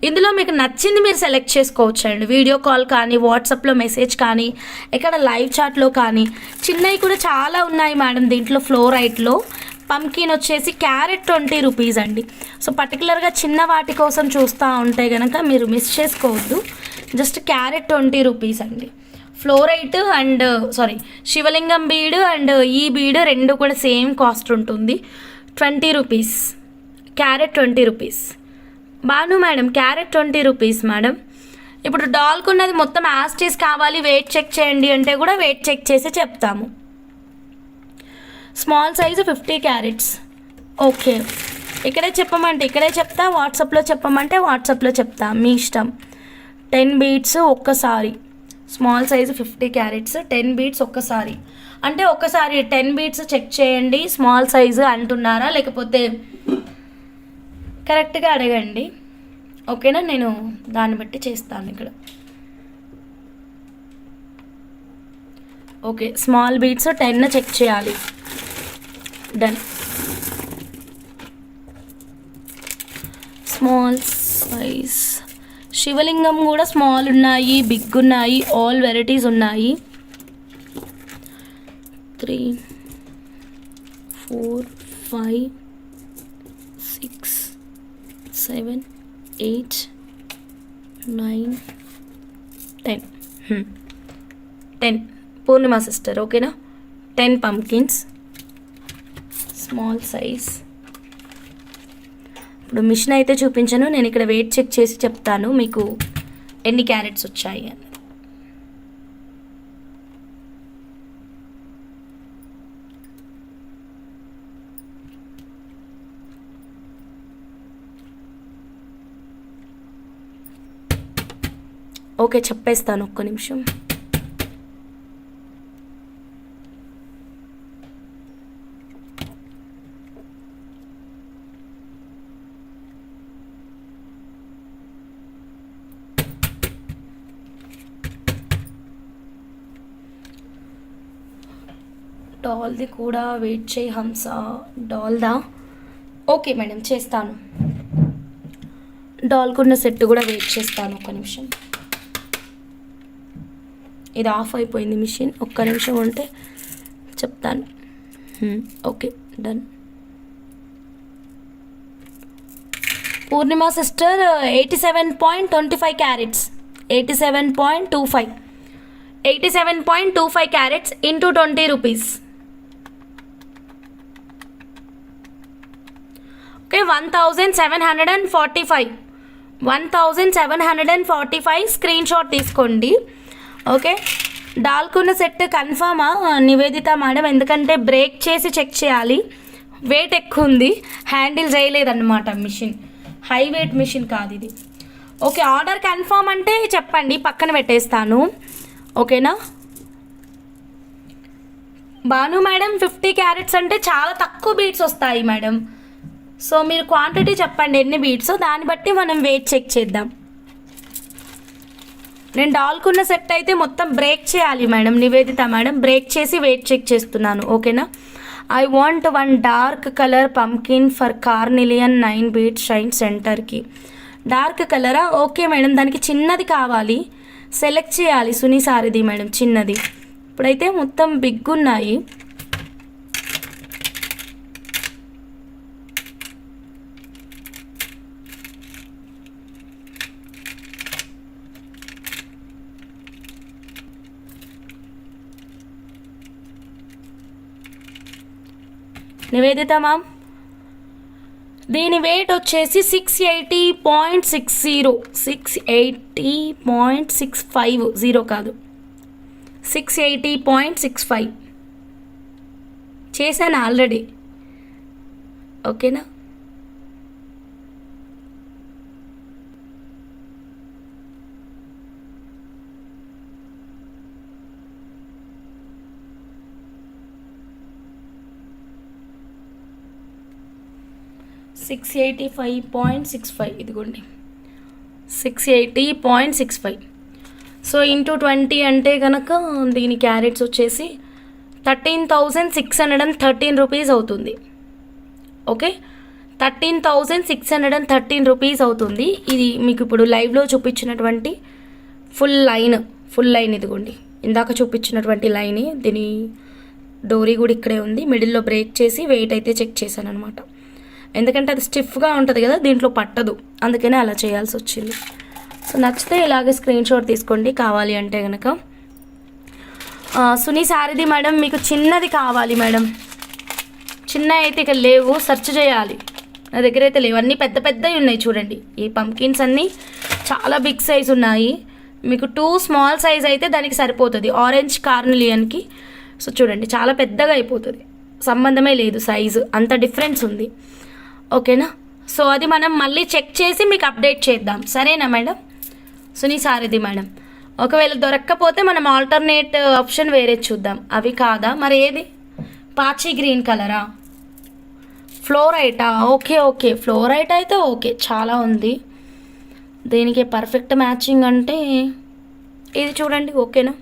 ఇందులో మీకు నచ్చింది మీరు సెలెక్ట్ చేసుకోవచ్చు అండి. వీడియో కాల్ కానీ, వాట్సాప్లో మెసేజ్ కానీ, ఇక్కడ లైవ్ చాట్లో కానీ. చిన్నవి కూడా చాలా ఉన్నాయి మేడం దీంట్లో. ఫ్లోరైట్లో పంకిన్ వచ్చేసి క్యారెట్ 20 రూపీస్ అండి. సో పర్టికులర్గా చిన్న వాటి కోసం చూస్తూ ఉంటే కనుక మీరు మిస్ చేసుకోవద్దు. జస్ట్ క్యారెట్ 20 రూపీస్ అండి. ఫ్లోరైట్ అండ్ శివలింగం బీడు అండ్ ఈ బీడు రెండు కూడా సేమ్ కాస్ట్ ఉంటుంది, 20 rupees. Carat 20 rupees. Banu madam carat 20 rupees madam. ఇప్పుడు డాల్కు ఉన్నది మొత్తం యాస్టీస్ కావాలి, వెయిట్ చెక్ చేయండి అంటే కూడా వెయిట్ చెక్ చేసి చెప్తాము. Small size 50 carrots. ఓకే, ఇక్కడే చెప్పమంటే ఇక్కడే చెప్తా, వాట్సాప్లో చెప్పమంటే వాట్సాప్లో చెప్తా, మీ ఇష్టం. 10 బీడ్స్ ఒక్కసారి. స్మాల్ సైజు 50 క్యారెట్స్, 10 బీడ్స్ ఒక్కసారి. అంటే ఒక్కసారి 10 బీడ్స్ చెక్ చేయండి స్మాల్ సైజు అంటున్నారా, లేకపోతే కరెక్ట్గా అడగండి. ఓకేనా, నేను దాన్ని బట్టి చేస్తాను ఇక్కడ. ఓకే, స్మాల్ బీడ్స్ 10 చెక్ చేయాలి. డన్. స్మాల్ సైజ్ శివలింగం కూడా స్మాల్ ఉన్నాయి, బిగ్ ఉన్నాయి, ఆల్ వెరైటీస్ ఉన్నాయి. 3, 4, 5, 6, 7, 8, 9, 10. 10 పూర్ణిమ సిస్టర్. ఓకేనా, 10 పంకిన్స్ స్మాల్ సైజ్. ఇప్పుడు మిషన్ అయితే చూపించాను, నేను ఇక్కడ వెయిట్ చెక్ చేసి చెప్తాను మీకు ఎన్ని క్యారెట్స్ వచ్చాయి అని. ఓకే, చెప్పేస్తాను, ఒక్క నిమిషం. డాల్ది కూడా వెయిట్ చేయి హంస. డాల్దా? ఓకే మేడం, చేస్తాను. డాల్కున్న సెట్ కూడా వెయిట్ చేస్తాను, ఒక్క నిమిషం. ఇది ఆఫ్ అయిపోయింది మిషన్, ఒక్క నిమిషం ఉంటే చెప్తాను. Okay, done. Purnima sister 87.25 carats. 87.25 87.25 carats into 20 rupees. Okay, 1745. 1745 screen shot తీసుకోండి. ఓకే, డాల్కున్న సెట్ కన్ఫామా నివేదిత మేడం? ఎందుకంటే బ్రేక్ చేసి చెక్ చేయాలి, వెయిట్ ఎక్కువ ఉంది, హ్యాండిల్ చేయలేదన్నమాట మిషన్, హై వెయిట్ మిషన్ కాదు ఇది. ఓకే, ఆర్డర్ కన్ఫామ్ అంటే చెప్పండి, పక్కన పెట్టేస్తాను. ఓకేనా. బాను మేడం 50 క్యారెట్స్ అంటే చాలా తక్కువ బీట్స్ వస్తాయి మేడం. సో మీరు క్వాంటిటీ చెప్పండి ఎన్ని బీట్స్, దాన్ని బట్టి మనం వెయిట్ చెక్ చేద్దాం. నేను డాల్కున్న సెట్ అయితే మొత్తం బ్రేక్ చేయాలి మేడం, నివేదిత మేడం, బ్రేక్ చేసి వెయిట్ చెక్ చేస్తున్నాను. ఓకేనా. I want 1 dark colour pumpkin for carnelian 9 bead shine సెంటర్కి. డార్క్ కలరా? ఓకే మేడం, దానికి చిన్నది కావాలి, సెలెక్ట్ చేయాలి. సునీసారిది మేడం, చిన్నది. ఇప్పుడైతే మొత్తం బిగ్ ఉన్నాయి. నివేదిత మ్యామ్, దీని వెయిట్ వచ్చేసి 680.60, 680.65, 0 కాదు, 680.65 చేశాను ఆల్రెడీ. ఓకేనా? $685.65, ఇదిగోండి 680.65. సో ఇంటూ 20 అంటే కనుక దీని క్యారెట్స్ వచ్చేసి 13,613 రూపీస్ అవుతుంది. ఓకే, 13,613 రూపీస్ అవుతుంది. ఇది మీకు ఇప్పుడు లైవ్లో చూపించినటువంటి ఫుల్ లైన్ ఇదిగోండి, ఇందాక చూపించినటువంటి లైన్. దీని డోరీ కూడా ఇక్కడే ఉంది. మిడిల్లో బ్రేక్ చేసి వెయిట్ అయితే చెక్ చేశాను అనమాట. ఎందుకంటే అది స్టిఫ్గా ఉంటుంది కదా, దీంట్లో పట్టదు, అందుకనే అలా చేయాల్సి వచ్చింది. సో నచ్చితే ఇలాగే స్క్రీన్ షాట్ తీసుకోండి కావాలి అంటే కనుక. సునీ సారీది మేడం మీకు చిన్నది కావాలి మేడం. చిన్న అయితే ఇక లేవు, సెర్చ్ చేయాలి, నా దగ్గర అయితే లేవు. అన్నీ పెద్ద పెద్దవి ఉన్నాయి చూడండి. ఈ పంకిన్స్ అన్నీ చాలా బిగ్ సైజ్ ఉన్నాయి. మీకు 2 స్మాల్ సైజ్ అయితే దానికి సరిపోతుంది, ఆరెంజ్ కార్నిలియన్కి. సో చూడండి చాలా పెద్దగా అయిపోతుంది, సంబంధమే లేదు సైజు, అంత డిఫరెన్స్ ఉంది. ఓకేనా? సో అది మనం మళ్ళీ చెక్ చేసి మీకు అప్డేట్ చేద్దాం, సరేనా మేడం? సునీ సారీది మేడం. ఒకవేళ దొరక్కపోతే మనం ఆల్టర్నేట్ ఆప్షన్ వేరే చూద్దాం. అవి కాదా మరి, ఏది? పాచి గ్రీన్ కలరా, ఫ్లోరైటా? ఓకే, ఫ్లోరైట్ అయితే ఓకే, చాలా ఉంది. దీనికి పర్ఫెక్ట్ మ్యాచింగ్ అంటే ఇది చూడండి. ఓకేనా?